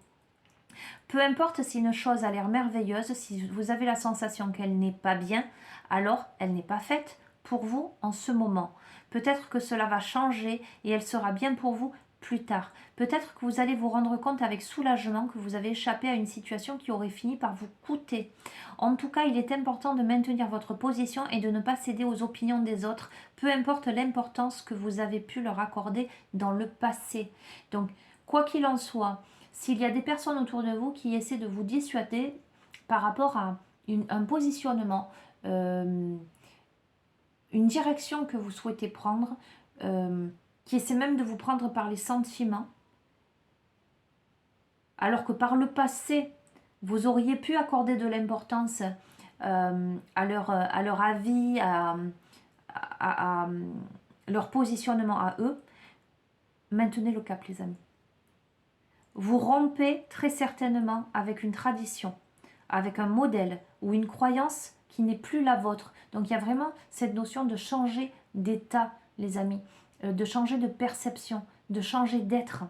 Peu importe si une chose a l'air merveilleuse, si vous avez la sensation qu'elle n'est pas bien, alors elle n'est pas faite pour vous en ce moment. Peut-être que cela va changer et elle sera bien pour vous plus tard. Peut-être que vous allez vous rendre compte avec soulagement que vous avez échappé à une situation qui aurait fini par vous coûter. En tout cas, il est important de maintenir votre position et de ne pas céder aux opinions des autres, peu importe l'importance que vous avez pu leur accorder dans le passé. Donc, quoi qu'il en soit, s'il y a des personnes autour de vous qui essaient de vous dissuader par rapport à un positionnement, une direction que vous souhaitez prendre, qui essaie même de vous prendre par les sentiments, alors que par le passé, vous auriez pu accorder de l'importance à leur avis, à leur positionnement à eux, maintenez le cap, les amis. Vous rompez très certainement avec une tradition, avec un modèle ou une croyance qui n'est plus la vôtre. Donc il y a vraiment cette notion de changer d'état, les amis, de changer de perception, de changer d'être.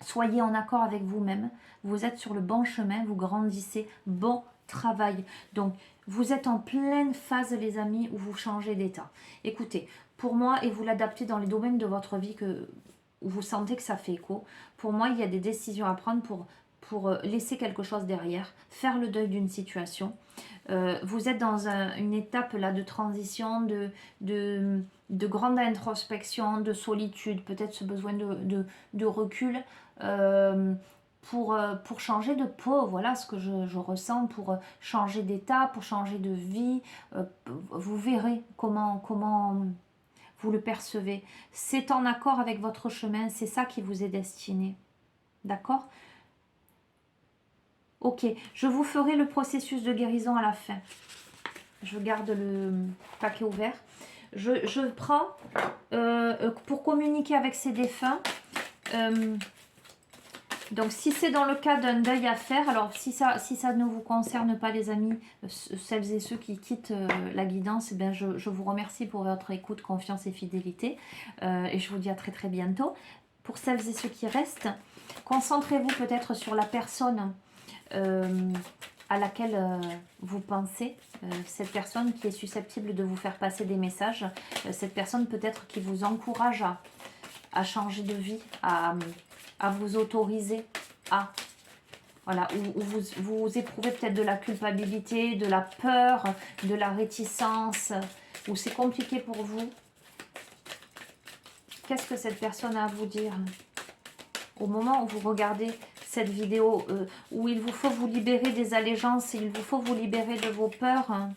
Soyez en accord avec vous-même, vous êtes sur le bon chemin, vous grandissez. Bon travail. Donc, vous êtes en pleine phase, les amis, où vous changez d'état. Écoutez, pour moi, et vous l'adaptez dans les domaines de votre vie où vous sentez que ça fait écho, pour moi, il y a des décisions à prendre pour laisser quelque chose derrière, faire le deuil d'une situation. Vous êtes dans une étape là de transition, de grande introspection, de solitude, peut-être ce besoin de recul pour changer de peau. Voilà ce que je ressens, pour changer d'état, pour changer de vie. Vous verrez comment vous le percevez. C'est en accord avec votre chemin, c'est ça qui vous est destiné. D'accord ? Ok, je vous ferai le processus de guérison à la fin. Je garde le paquet ouvert. Je prends pour communiquer avec ces défunts. Donc, si c'est dans le cas d'un deuil à faire, alors si ça ne vous concerne pas, les amis, celles et ceux qui quittent la guidance, eh bien, je vous remercie pour votre écoute, confiance et fidélité. Et je vous dis à très très bientôt. Pour celles et ceux qui restent, concentrez-vous peut-être sur la personne à laquelle vous pensez, cette personne qui est susceptible de vous faire passer des messages, cette personne peut-être qui vous encourage à changer de vie, à vous autoriser à, voilà, où vous éprouvez peut-être de la culpabilité, de la peur, de la réticence, où c'est compliqué pour vous. Qu'est-ce que cette personne a à vous dire au moment où vous regardez cette vidéo, où il vous faut vous libérer des allégeances, il vous faut vous libérer de vos peurs.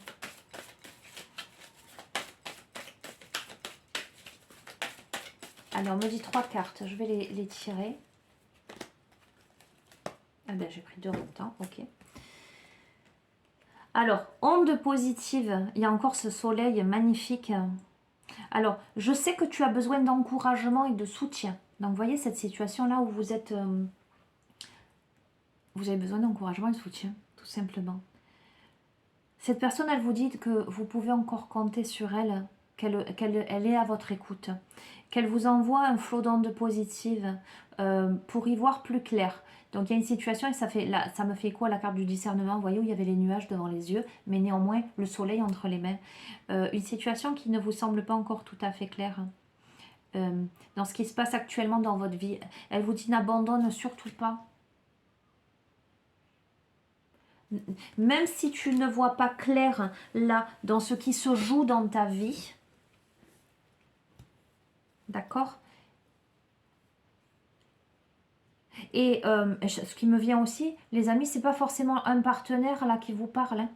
Alors, me dit 3 cartes, je vais les tirer. Ah ben, j'ai pris 2 en même temps, ok. Alors, onde positive, il y a encore ce soleil magnifique. Alors, je sais que tu as besoin d'encouragement et de soutien. Donc, vous voyez cette situation-là où vous êtes... vous avez besoin d'encouragement et de soutien, tout simplement. Cette personne, elle vous dit que vous pouvez encore compter sur elle, qu'elle est à votre écoute, qu'elle vous envoie un flot d'ondes positives pour y voir plus clair. Donc il y a une situation et ça me fait quoi la carte du discernement, vous voyez, où il y avait les nuages devant les yeux, mais néanmoins le soleil entre les mains. Une situation qui ne vous semble pas encore tout à fait claire dans ce qui se passe actuellement dans votre vie. Elle vous dit n'abandonne surtout pas. Même si tu ne vois pas clair là dans ce qui se joue dans ta vie, d'accord? Et ce qui me vient aussi, les amis, c'est pas forcément un partenaire là qui vous parle. Hein.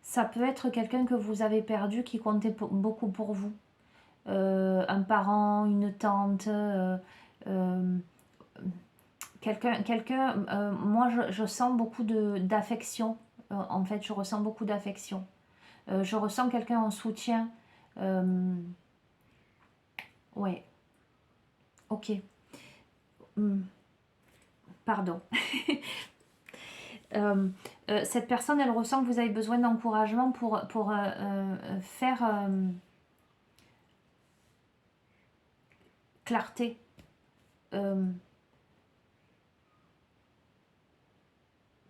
Ça peut être quelqu'un que vous avez perdu qui comptait beaucoup pour vous. Un parent, une tante, quelqu'un. Moi, je sens beaucoup d'affection. En fait, je ressens beaucoup d'affection. Je ressens quelqu'un en soutien. Ouais. Ok. Pardon. Cette personne, elle ressent que vous avez besoin d'encouragement pour faire clarté.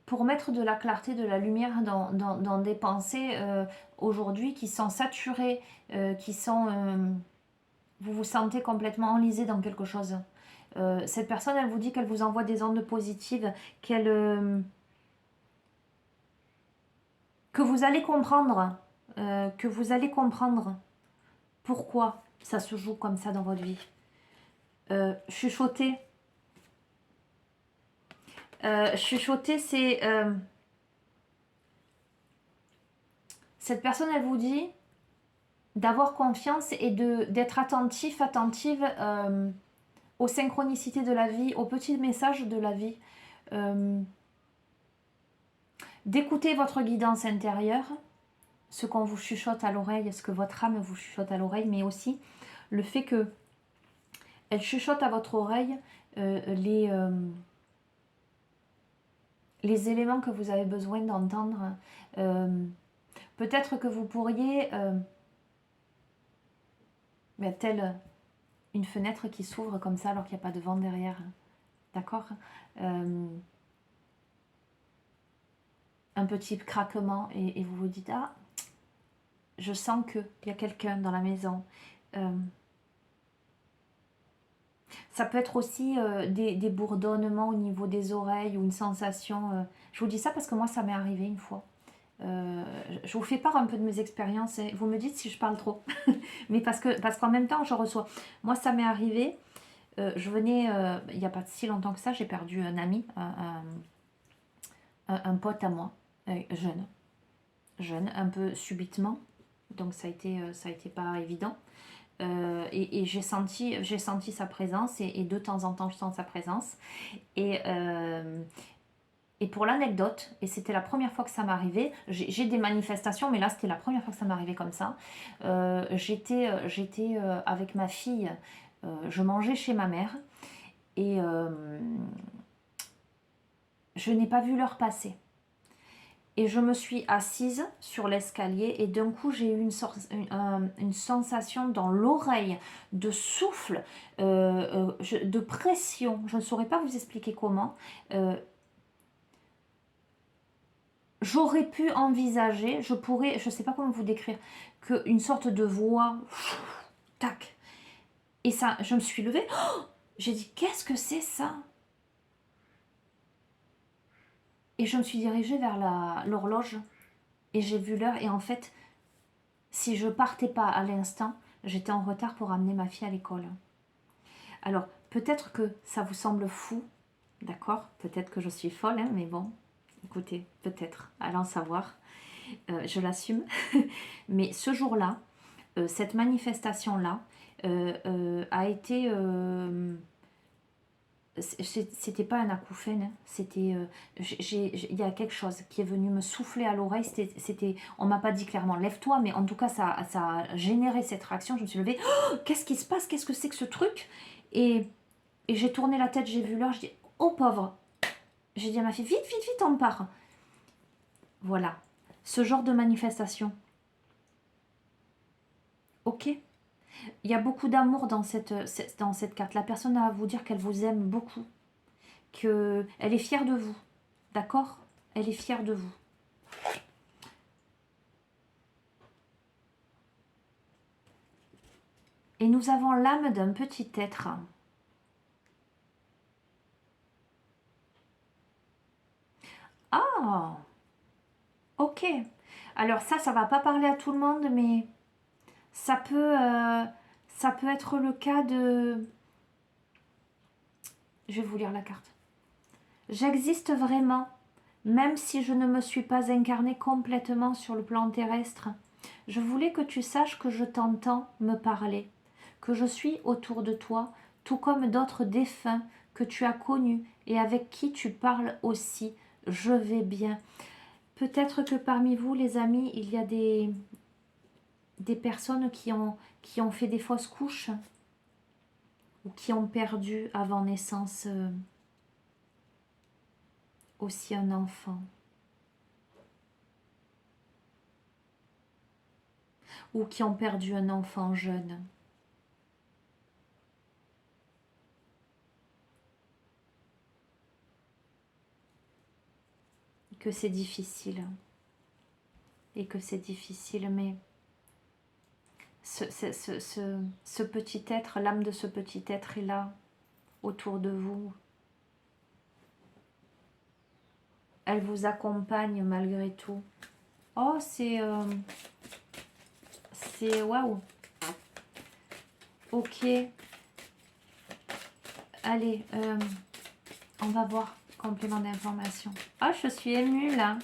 Pour mettre de la clarté, de la lumière dans des pensées aujourd'hui qui sont saturées, qui sont... vous vous sentez complètement enlisé dans quelque chose. Cette personne, elle vous dit qu'elle vous envoie des ondes positives, que vous allez comprendre, pourquoi ça se joue comme ça dans votre vie. Chuchoter. Chuchoter, c'est... cette personne, elle vous dit d'avoir confiance et d'être attentive aux synchronicités de la vie, aux petits messages de la vie. D'écouter votre guidance intérieure, ce qu'on vous chuchote à l'oreille, ce que votre âme vous chuchote à l'oreille, mais aussi le fait que elle chuchote à votre oreille les éléments que vous avez besoin d'entendre. Peut-être que vous pourriez, telle une fenêtre qui s'ouvre comme ça alors qu'il n'y a pas de vent derrière. D'accord un petit craquement et vous vous dites, ah, je sens qu'il y a quelqu'un dans la maison. Ça peut être aussi des bourdonnements au niveau des oreilles ou une sensation. Je vous dis ça parce que moi, ça m'est arrivé une fois. Je vous fais part un peu de mes expériences et vous me dites si je parle trop. Mais parce qu'en même temps, je reçois. Moi, ça m'est arrivé. Je venais, il n'y a pas si longtemps que ça, j'ai perdu un ami, un pote à moi, jeune, un peu subitement. Donc ça a été pas évident. Et j'ai senti sa présence et de temps en temps je sens sa présence. Et, et pour l'anecdote, et c'était la première fois que ça m'arrivait, j'ai des manifestations, mais là c'était la première fois que ça m'arrivait comme ça. J'étais avec ma fille, je mangeais chez ma mère et je n'ai pas vu l'heure passer. Et je me suis assise sur l'escalier et d'un coup j'ai eu une sensation dans l'oreille de souffle, de pression. Je ne saurais pas vous expliquer comment. J'aurais pu envisager, je ne sais pas comment vous décrire, qu'une sorte de voix, tac. Et ça, je me suis levée, oh, j'ai dit qu'est-ce que c'est ça? Et je me suis dirigée vers l'horloge et j'ai vu l'heure et en fait, si je partais pas à l'instant, j'étais en retard pour amener ma fille à l'école. Alors, peut-être que ça vous semble fou, d'accord? Peut-être que je suis folle, hein, mais bon, écoutez, peut-être, allons savoir. Je l'assume. Mais ce jour-là, cette manifestation-là a été... c'était pas un acouphène, c'était il y a quelque chose qui est venu me souffler à l'oreille. On m'a pas dit clairement lève-toi, mais en tout cas ça a généré cette réaction. Je me suis levée, oh, qu'est-ce qui se passe, qu'est-ce que c'est que ce truc? Et j'ai tourné la tête, j'ai vu l'heure, je dis oh pauvre, j'ai dit à ma fille vite vite vite on part. Voilà, ce genre de manifestation. Ok, il y a beaucoup d'amour dans cette carte. La personne a à vous dire qu'elle vous aime beaucoup, qu'elle est fière de vous. D'accord? Elle est fière de vous. Et nous avons l'âme d'un petit être. Ah! Ok. Alors ça va pas parler à tout le monde, mais ça peut être le cas de... Je vais vous lire la carte. J'existe vraiment, même si je ne me suis pas incarnée complètement sur le plan terrestre. Je voulais que tu saches que je t'entends me parler, que je suis autour de toi, tout comme d'autres défunts que tu as connus et avec qui tu parles aussi. Je vais bien. Peut-être que parmi vous, les amis, il y a des personnes qui ont fait des fausses couches ou qui ont perdu avant naissance aussi un enfant. Ou qui ont perdu un enfant jeune. Que c'est difficile. Et que c'est difficile, mais ce petit être, l'âme de ce petit être est là, autour de vous. Elle vous accompagne malgré tout. Oh, c'est waouh. Ok. Allez, on va voir. Complément d'information. Ah, je suis émue là.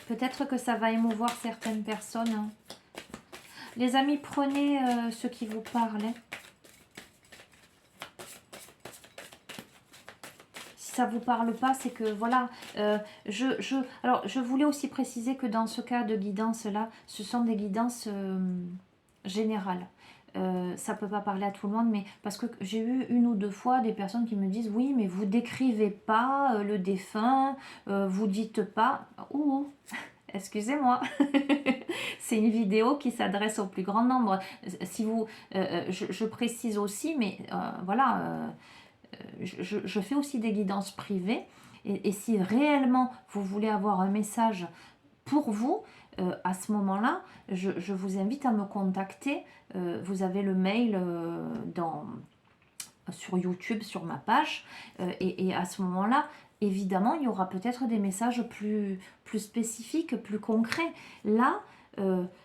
Peut-être que ça va émouvoir certaines personnes. Hein. Les amis, prenez ce qui vous parle. Hein. Si ça ne vous parle pas, c'est que voilà. Alors, je voulais aussi préciser que dans ce cas de guidance-là, ce sont des guidances générales. Ça peut pas parler à tout le monde, mais parce que j'ai eu une ou deux fois des personnes qui me disent oui, mais vous décrivez pas le défunt, vous dites pas. Ouh, excusez-moi, c'est une vidéo qui s'adresse au plus grand nombre. Si vous, je précise aussi, mais voilà, je fais aussi des guidances privées Et si réellement vous voulez avoir un message pour vous, à ce moment-là, je vous invite à me contacter. Vous avez le mail sur YouTube, sur ma page. Et à ce moment-là, évidemment, il y aura peut-être des messages plus spécifiques, plus concrets. Là,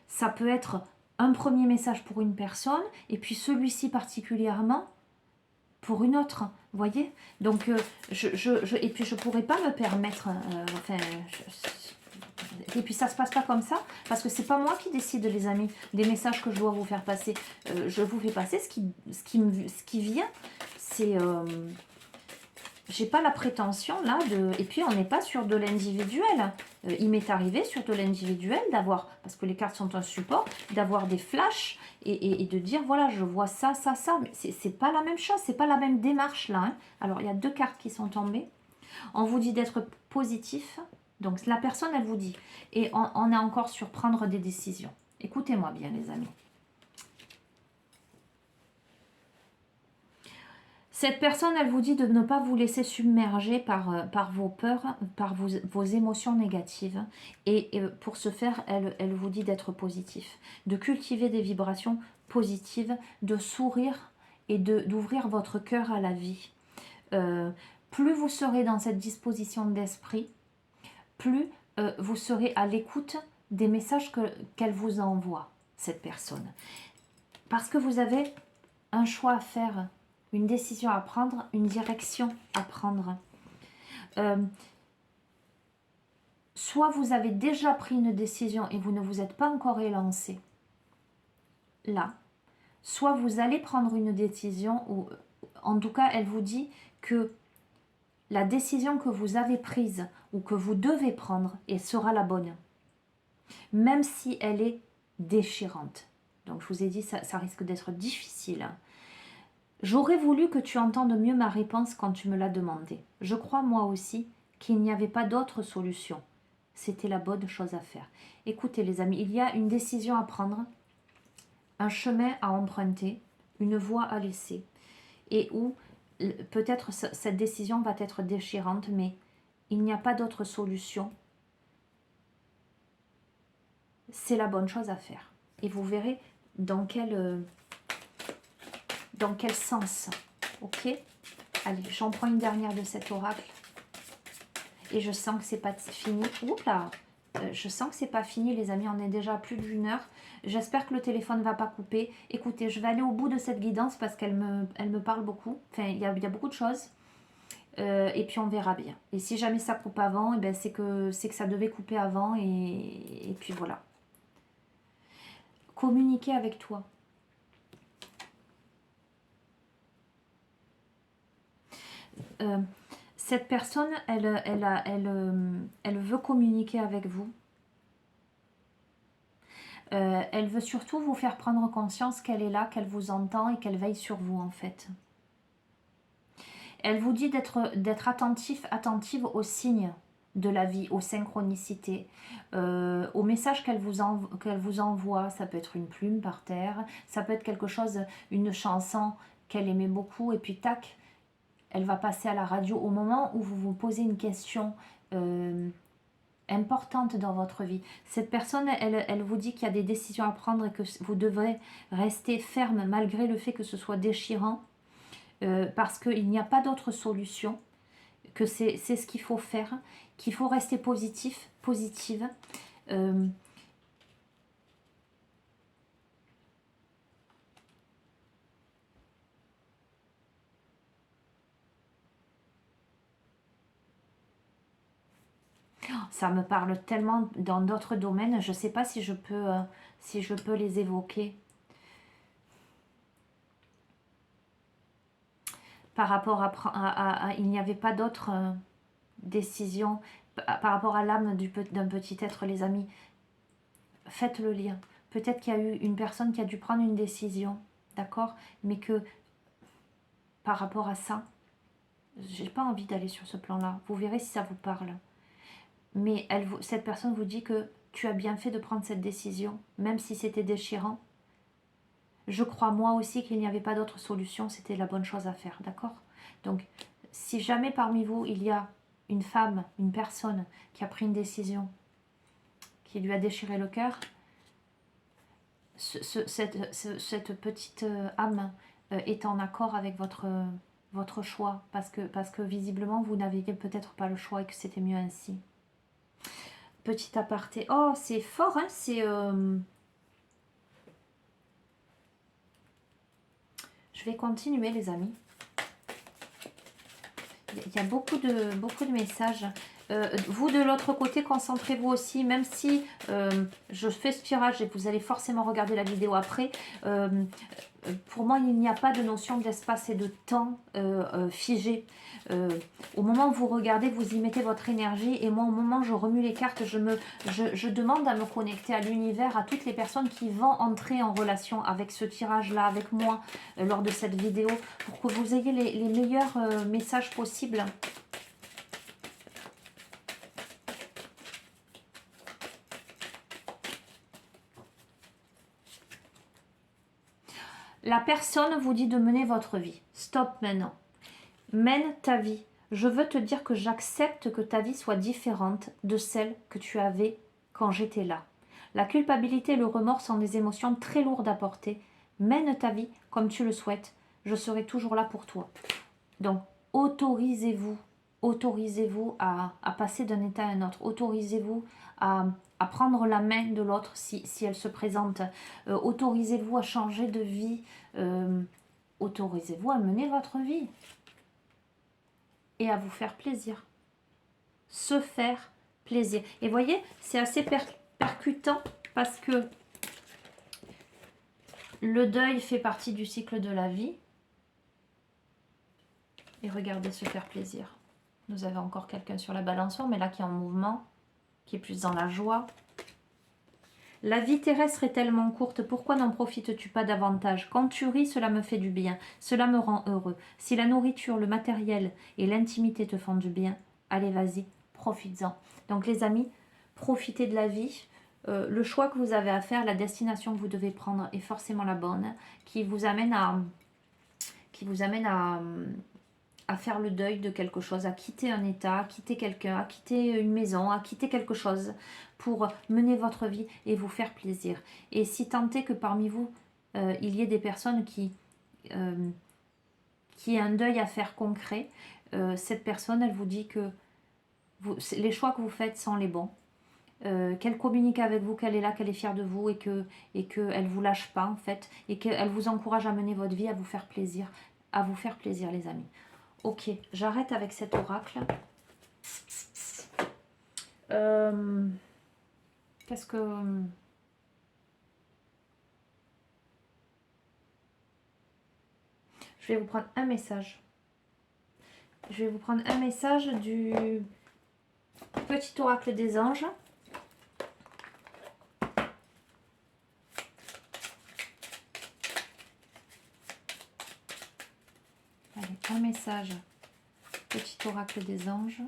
ça peut être un premier message pour une personne, et puis celui-ci particulièrement pour une autre. Vous voyez? Donc, et puis je ne pourrais pas me permettre... et puis ça se passe pas comme ça, parce que c'est pas moi qui décide, les amis, des messages que je dois vous faire passer. Je vous fais passer ce qui vient. C'est... j'ai pas la prétention là de... Et puis on n'est pas sur de l'individuel. Il m'est arrivé sur de l'individuel d'avoir, parce que les cartes sont un support, d'avoir des flashs et de dire voilà, je vois ça, ça, ça. Mais c'est pas la même chose, c'est pas la même démarche là. Hein. Alors il y a 2 cartes qui sont tombées. On vous dit d'être positif. Donc la personne, elle vous dit. Et on est encore sur prendre des décisions. Écoutez-moi bien, les amis. Cette personne, elle vous dit de ne pas vous laisser submerger par vos peurs, par vos émotions négatives. Et pour ce faire, elle vous dit d'être positif, de cultiver des vibrations positives, de sourire et d'ouvrir votre cœur à la vie. Plus vous serez dans cette disposition d'esprit, plus vous serez à l'écoute des messages qu'elle vous envoie, cette personne. Parce que vous avez un choix à faire, une décision à prendre, une direction à prendre. Soit vous avez déjà pris une décision et vous ne vous êtes pas encore élancé là, soit vous allez prendre une décision, ou en tout cas elle vous dit que la décision que vous avez prise ou que vous devez prendre et sera la bonne, même si elle est déchirante. Donc je vous ai dit, ça risque d'être difficile. J'aurais voulu que tu entendes mieux ma réponse quand tu me l'as demandé. Je crois moi aussi qu'il n'y avait pas d'autre solution. C'était la bonne chose à faire. Écoutez les amis, il y a une décision à prendre, un chemin à emprunter, une voie à laisser. Et où peut-être cette décision va être déchirante, mais il n'y a pas d'autre solution. C'est la bonne chose à faire. Et vous verrez dans quel sens. Ok? Allez, j'en prends une dernière de cet oracle. Et je sens que c'est pas fini. Oups là! Je sens que c'est pas fini, les amis. On est déjà à plus d'1 heure. J'espère que le téléphone ne va pas couper. Écoutez, je vais aller au bout de cette guidance parce qu'elle me parle beaucoup. Enfin, il y a beaucoup de choses. Et puis on verra bien. Et si jamais ça coupe avant, eh ben c'est que ça devait couper avant. Et puis voilà. Communiquer avec toi. Cette personne, elle veut communiquer avec vous. Elle veut surtout vous faire prendre conscience qu'elle est là, qu'elle vous entend et qu'elle veille sur vous en fait. Elle vous dit d'être attentive aux signes de la vie, aux synchronicités, aux messages qu'elle vous envoie. Ça peut être une plume par terre, ça peut être quelque chose, une chanson qu'elle aimait beaucoup et puis tac, elle va passer à la radio au moment où vous vous posez une question importante dans votre vie. Cette personne, elle vous dit qu'il y a des décisions à prendre et que vous devrez rester ferme malgré le fait que ce soit déchirant, parce qu'il n'y a pas d'autre solution, que c'est ce qu'il faut faire, qu'il faut rester positive. Ça me parle tellement dans d'autres domaines, je ne sais pas si je peux les évoquer. Par rapport il n'y avait pas d'autre décision, par rapport à l'âme d'un petit être, les amis. Faites le lien. Peut-être qu'il y a eu une personne qui a dû prendre une décision, d'accord, mais que par rapport à ça, j'ai pas envie d'aller sur ce plan-là. Vous verrez si ça vous parle. Mais cette personne vous dit que tu as bien fait de prendre cette décision, même si c'était déchirant. Je crois moi aussi qu'il n'y avait pas d'autre solution, c'était la bonne chose à faire, d'accord? Donc, si jamais parmi vous, il y a une femme, une personne qui a pris une décision, qui lui a déchiré le cœur, cette petite âme est en accord avec votre choix, parce que visiblement vous n'aviez peut-être pas le choix et que c'était mieux ainsi. Petit aparté. Oh, c'est fort, hein, c'est... Je vais continuer, les amis. Il y a beaucoup de messages. Vous, de l'autre côté, concentrez-vous aussi, même si je fais ce tirage et que vous allez forcément regarder la vidéo après. Pour moi, il n'y a pas de notion d'espace et de temps figé. Au moment où vous regardez, vous y mettez votre énergie. Et moi, au moment où je remue les cartes, je demande à me connecter à l'univers, à toutes les personnes qui vont entrer en relation avec ce tirage-là, avec moi, lors de cette vidéo, pour que vous ayez les meilleurs messages possibles. La personne vous dit de mener votre vie. Stop maintenant. Mène ta vie. Je veux te dire que j'accepte que ta vie soit différente de celle que tu avais quand j'étais là. La culpabilité et le remords sont des émotions très lourdes à porter. Mène ta vie comme tu le souhaites. Je serai toujours là pour toi. Donc, autorisez-vous à passer d'un état à un autre. Autorisez-vous à prendre la main de l'autre si elle se présente. Autorisez-vous à changer de vie. Autorisez-vous à mener votre vie. Et à vous faire plaisir. Se faire plaisir. Et voyez, c'est assez percutant parce que le deuil fait partie du cycle de la vie. Et regardez, se faire plaisir. Nous avons encore quelqu'un sur la balançoire, mais là qui est en mouvement, qui est plus dans la joie. La vie terrestre est tellement courte, pourquoi n'en profites-tu pas davantage? Quand tu ris, cela me fait du bien, cela me rend heureux. Si la nourriture, le matériel et l'intimité te font du bien, allez, vas-y, profites-en. Donc les amis, profitez de la vie. Le choix que vous avez à faire, la destination que vous devez prendre est forcément la bonne, qui vous amène à faire le deuil de quelque chose, à quitter un état, à quitter quelqu'un, à quitter une maison, à quitter quelque chose pour mener votre vie et vous faire plaisir. Et si tant est que parmi vous, il y ait des personnes qui aient un deuil à faire concret, cette personne, elle vous dit que les choix que vous faites sont les bons. Qu'elle communique avec vous, qu'elle est là, qu'elle est fière de vous et qu'elle ne vous lâche pas en fait, et qu'elle vous encourage à mener votre vie, à vous faire plaisir, les amis. Ok, j'arrête avec cet oracle. Qu'est-ce que... Je vais vous prendre un message. Je vais vous prendre un message du petit oracle des anges. Allez, un message. Petit oracle des anges.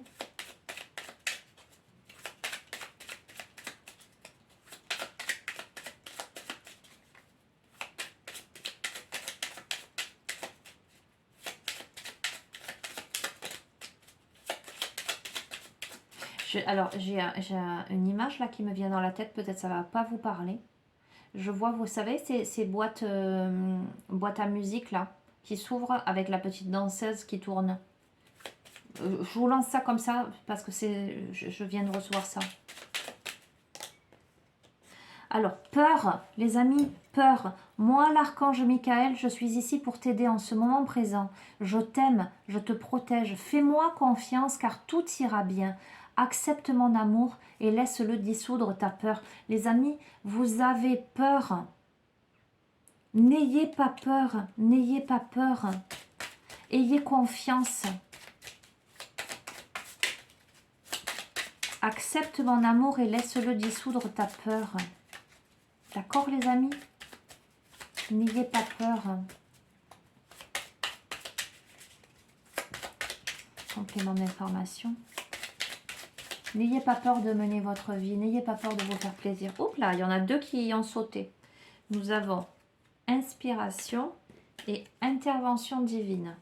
Alors, j'ai une image là qui me vient dans la tête. Peut-être ça va pas vous parler. Je vois, vous savez, ces boîtes à musique là, qui s'ouvrent avec la petite danseuse qui tourne. Je vous lance ça comme ça parce que je viens de recevoir ça. Alors, peur, les amis, peur. Moi, l'archange Michael, je suis ici pour t'aider en ce moment présent. Je t'aime, je te protège. Fais-moi confiance car tout ira bien. Accepte mon amour et laisse-le dissoudre ta peur. Les amis, vous avez peur. N'ayez pas peur, n'ayez pas peur. Ayez confiance. Accepte mon amour et laisse-le dissoudre ta peur. D'accord les amis? N'ayez pas peur. Complément d'information. N'ayez pas peur de mener votre vie. N'ayez pas peur de vous faire plaisir. Oups là, il y en a deux qui y ont sauté. Nous avons inspiration et intervention divine.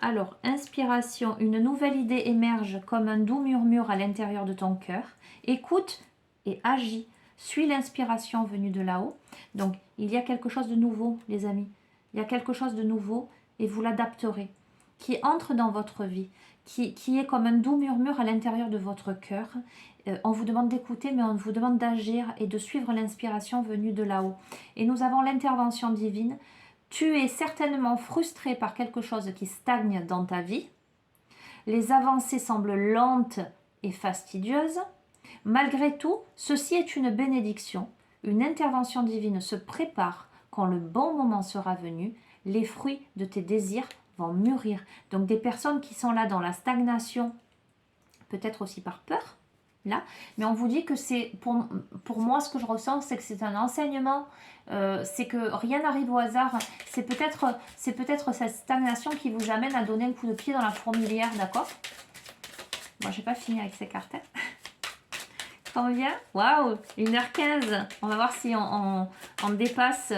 Alors, inspiration, une nouvelle idée émerge comme un doux murmure à l'intérieur de ton cœur. Écoute et agis. Suis l'inspiration venue de là-haut. Donc, il y a quelque chose de nouveau, les amis. Il y a quelque chose de nouveau et vous l'adapterez, qui entre dans votre vie, qui est comme un doux murmure à l'intérieur de votre cœur. On vous demande d'écouter, mais on vous demande d'agir et de suivre l'inspiration venue de là-haut. Et nous avons l'intervention divine. Tu es certainement frustré par quelque chose qui stagne dans ta vie. Les avancées semblent lentes et fastidieuses. Malgré tout, ceci est une bénédiction. Une intervention divine se prépare quand le bon moment sera venu. Les fruits de tes désirs vont mûrir. Donc des personnes qui sont là dans la stagnation, peut-être aussi par peur, là, mais on vous dit que c'est, pour moi, ce que je ressens, c'est que c'est un enseignement, c'est que rien n'arrive au hasard, c'est peut-être cette stagnation qui vous amène à donner un coup de pied dans la fourmilière, d'accord? Moi, j'ai pas fini avec ces cartes. Combien? Waouh, 1h15. On va voir si on dépasse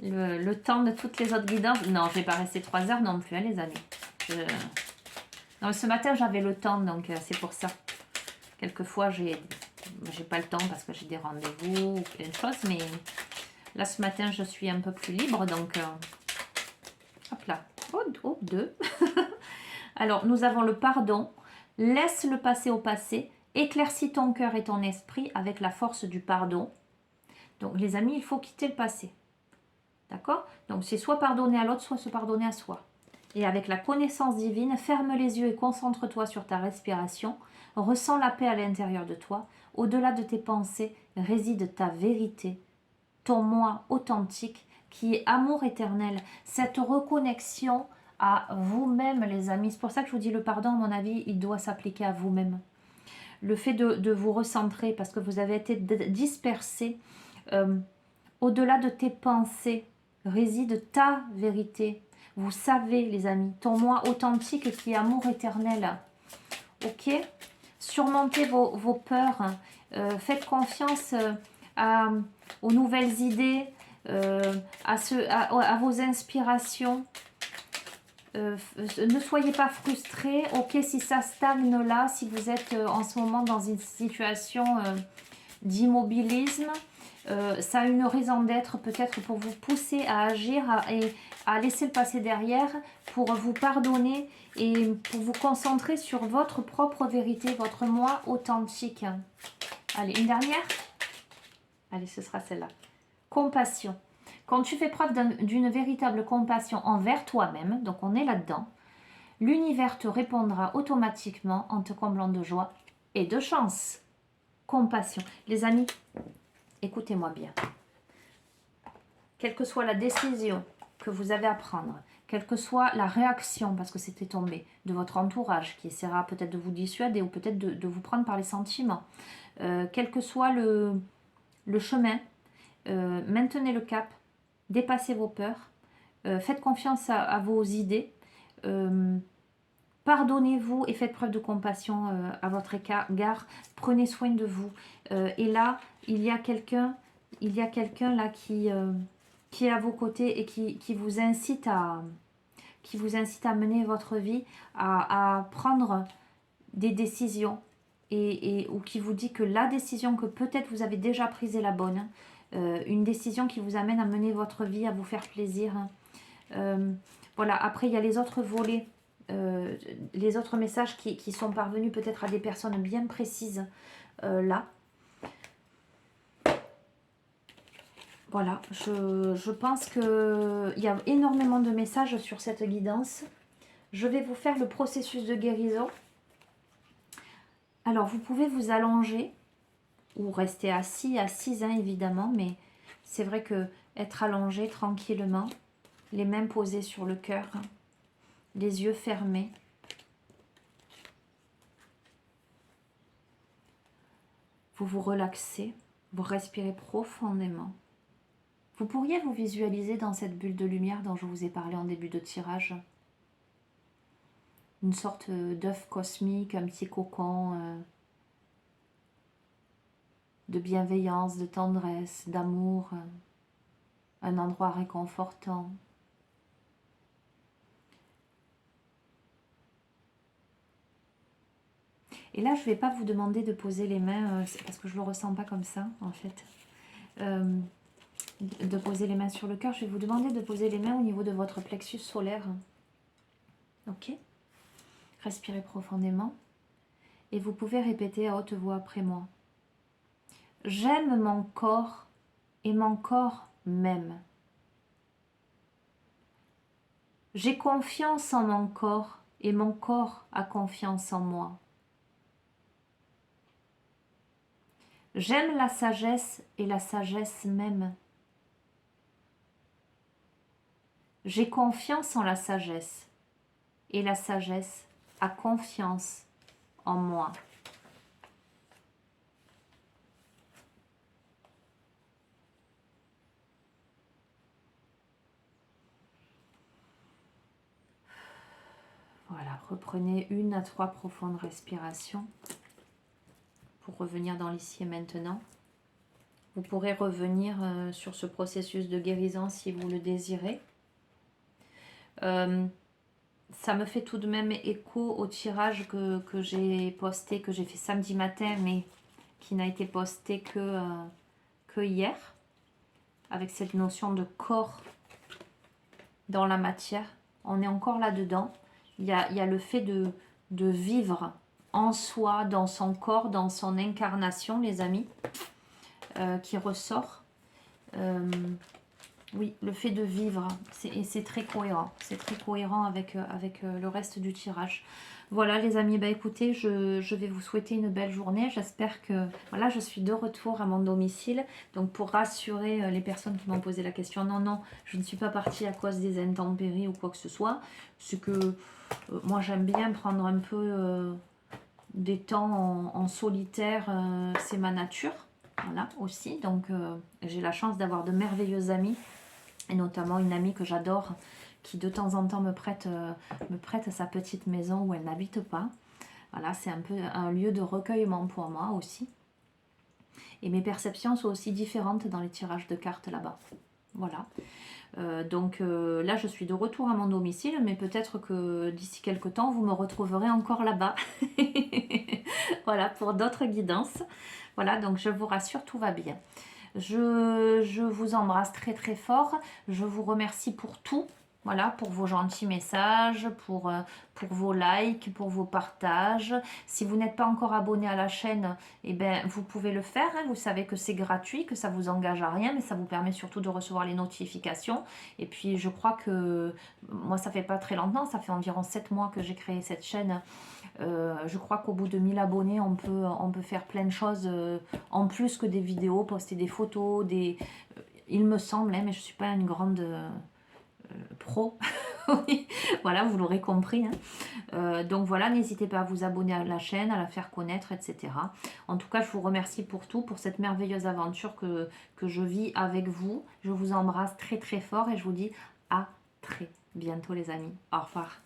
le temps de toutes les autres guidances. Non, je vais pas rester 3 heures non plus, hein, les amis. Non, ce matin, j'avais le temps, donc c'est pour ça. Quelquefois, j'ai pas le temps parce que j'ai des rendez-vous ou plein de choses, mais là, ce matin, je suis un peu plus libre, donc hop là. Oh, 2. Alors, nous avons le pardon. Laisse le passé au passé. Éclaircis ton cœur et ton esprit avec la force du pardon. Donc, les amis, il faut quitter le passé. D'accord? Donc, c'est soit pardonner à l'autre, soit se pardonner à soi. Et avec la connaissance divine, ferme les yeux et concentre-toi sur ta respiration. Ressens la paix à l'intérieur de toi. Au-delà de tes pensées réside ta vérité, ton moi authentique qui est amour éternel. Cette reconnexion à vous-même, les amis. C'est pour ça que je vous dis le pardon, à mon avis, il doit s'appliquer à vous-même. Le fait de vous recentrer parce que vous avez été dispersé. Au-delà de tes pensées réside ta vérité. Vous savez, les amis, ton moi authentique qui est amour éternel. Ok? Surmontez vos peurs. Faites confiance aux nouvelles idées, à vos inspirations. Ne soyez pas frustrés. Ok, si ça stagne là, si vous êtes en ce moment dans une situation d'immobilisme, ça a une raison d'être peut-être pour vous pousser à agir et à laisser le passé derrière, pour vous pardonner et pour vous concentrer sur votre propre vérité, votre moi authentique. Allez, une dernière. Allez, ce sera celle-là. Compassion. Quand tu fais preuve d'une véritable compassion envers toi-même, donc on est là-dedans, l'univers te répondra automatiquement en te comblant de joie et de chance. Compassion. Les amis, écoutez-moi bien. Quelle que soit la décision que vous avez à prendre, quelle que soit la réaction, parce que c'était tombé, de votre entourage, qui essaiera peut-être de vous dissuader ou peut-être de vous prendre par les sentiments, quel que soit le chemin, maintenez le cap, dépassez vos peurs, faites confiance à vos idées, pardonnez-vous et faites preuve de compassion à votre égard, prenez soin de vous. Et là, il y a quelqu'un là qui est à vos côtés et qui vous incite à mener votre vie, à prendre des décisions ou qui vous dit que la décision que peut-être vous avez déjà prise est la bonne, une décision qui vous amène à mener votre vie, à vous faire plaisir. Voilà, après il y a les autres volets, les autres messages qui sont parvenus peut-être à des personnes bien précises là. Voilà, je pense qu'il y a énormément de messages sur cette guidance. Je vais vous faire le processus de guérison. Alors, vous pouvez vous allonger ou rester assise hein, évidemment, mais c'est vrai que être allongé tranquillement, les mains posées sur le cœur, les yeux fermés. Vous vous relaxez, vous respirez profondément. Vous pourriez vous visualiser dans cette bulle de lumière dont je vous ai parlé en début de tirage. Une sorte d'œuf cosmique, un petit cocon de bienveillance, de tendresse, d'amour, un endroit réconfortant. Et là, je ne vais pas vous demander de poser les mains, parce que je ne le ressens pas comme ça, en fait. De poser les mains sur le cœur. Je vais vous demander de poser les mains au niveau de votre plexus solaire. Ok? Respirez profondément. Et vous pouvez répéter à haute voix après moi. J'aime mon corps et mon corps m'aime. J'ai confiance en mon corps et mon corps a confiance en moi. J'aime la sagesse et la sagesse m'aime. J'ai confiance en la sagesse et la sagesse a confiance en moi. Voilà, reprenez 1 à 3 profondes respirations pour revenir dans l'ici et maintenant. Vous pourrez revenir sur ce processus de guérison si vous le désirez. Ça me fait tout de même écho au tirage que j'ai posté, que j'ai fait samedi matin, mais qui n'a été posté que hier, avec cette notion de corps dans la matière. On est encore là-dedans. Il y a le fait de vivre en soi, dans son corps, dans son incarnation, les amis, qui ressort. Oui, le fait de vivre, et c'est très cohérent. C'est très cohérent avec le reste du tirage. Voilà les amis, bah écoutez, je vais vous souhaiter une belle journée. J'espère que, voilà, je suis de retour à mon domicile. Donc pour rassurer les personnes qui m'ont posé la question, non, je ne suis pas partie à cause des intempéries ou quoi que ce soit. C'est que moi j'aime bien prendre un peu des temps en solitaire, c'est ma nature. Voilà aussi, donc j'ai la chance d'avoir de merveilleux amis. Et notamment une amie que j'adore qui de temps en temps me prête sa petite maison où elle n'habite pas. Voilà, c'est un peu un lieu de recueillement pour moi aussi. Et mes perceptions sont aussi différentes dans les tirages de cartes là-bas. Voilà. Donc là, je suis de retour à mon domicile, mais peut-être que d'ici quelques temps, vous me retrouverez encore là-bas. Voilà, pour d'autres guidances. Voilà, donc je vous rassure, tout va bien. Je vous embrasse très très fort. Je vous remercie pour tout. Voilà, pour vos gentils messages, pour vos likes, pour vos partages. Si vous n'êtes pas encore abonné à la chaîne, eh ben, vous pouvez le faire. Hein. Vous savez que c'est gratuit, que ça ne vous engage à rien, mais ça vous permet surtout de recevoir les notifications. Et puis, je crois que moi, ça fait pas très longtemps, ça fait environ 7 mois que j'ai créé cette chaîne. Je crois qu'au bout de 1000 abonnés, on peut faire plein de choses en plus que des vidéos, poster des photos, il me semble, hein, mais je ne suis pas une grande pro. Oui, voilà, vous l'aurez compris. Hein. Donc voilà, n'hésitez pas à vous abonner à la chaîne, à la faire connaître, etc. En tout cas, je vous remercie pour tout, pour cette merveilleuse aventure que je vis avec vous. Je vous embrasse très très fort et je vous dis à très bientôt les amis. Au revoir.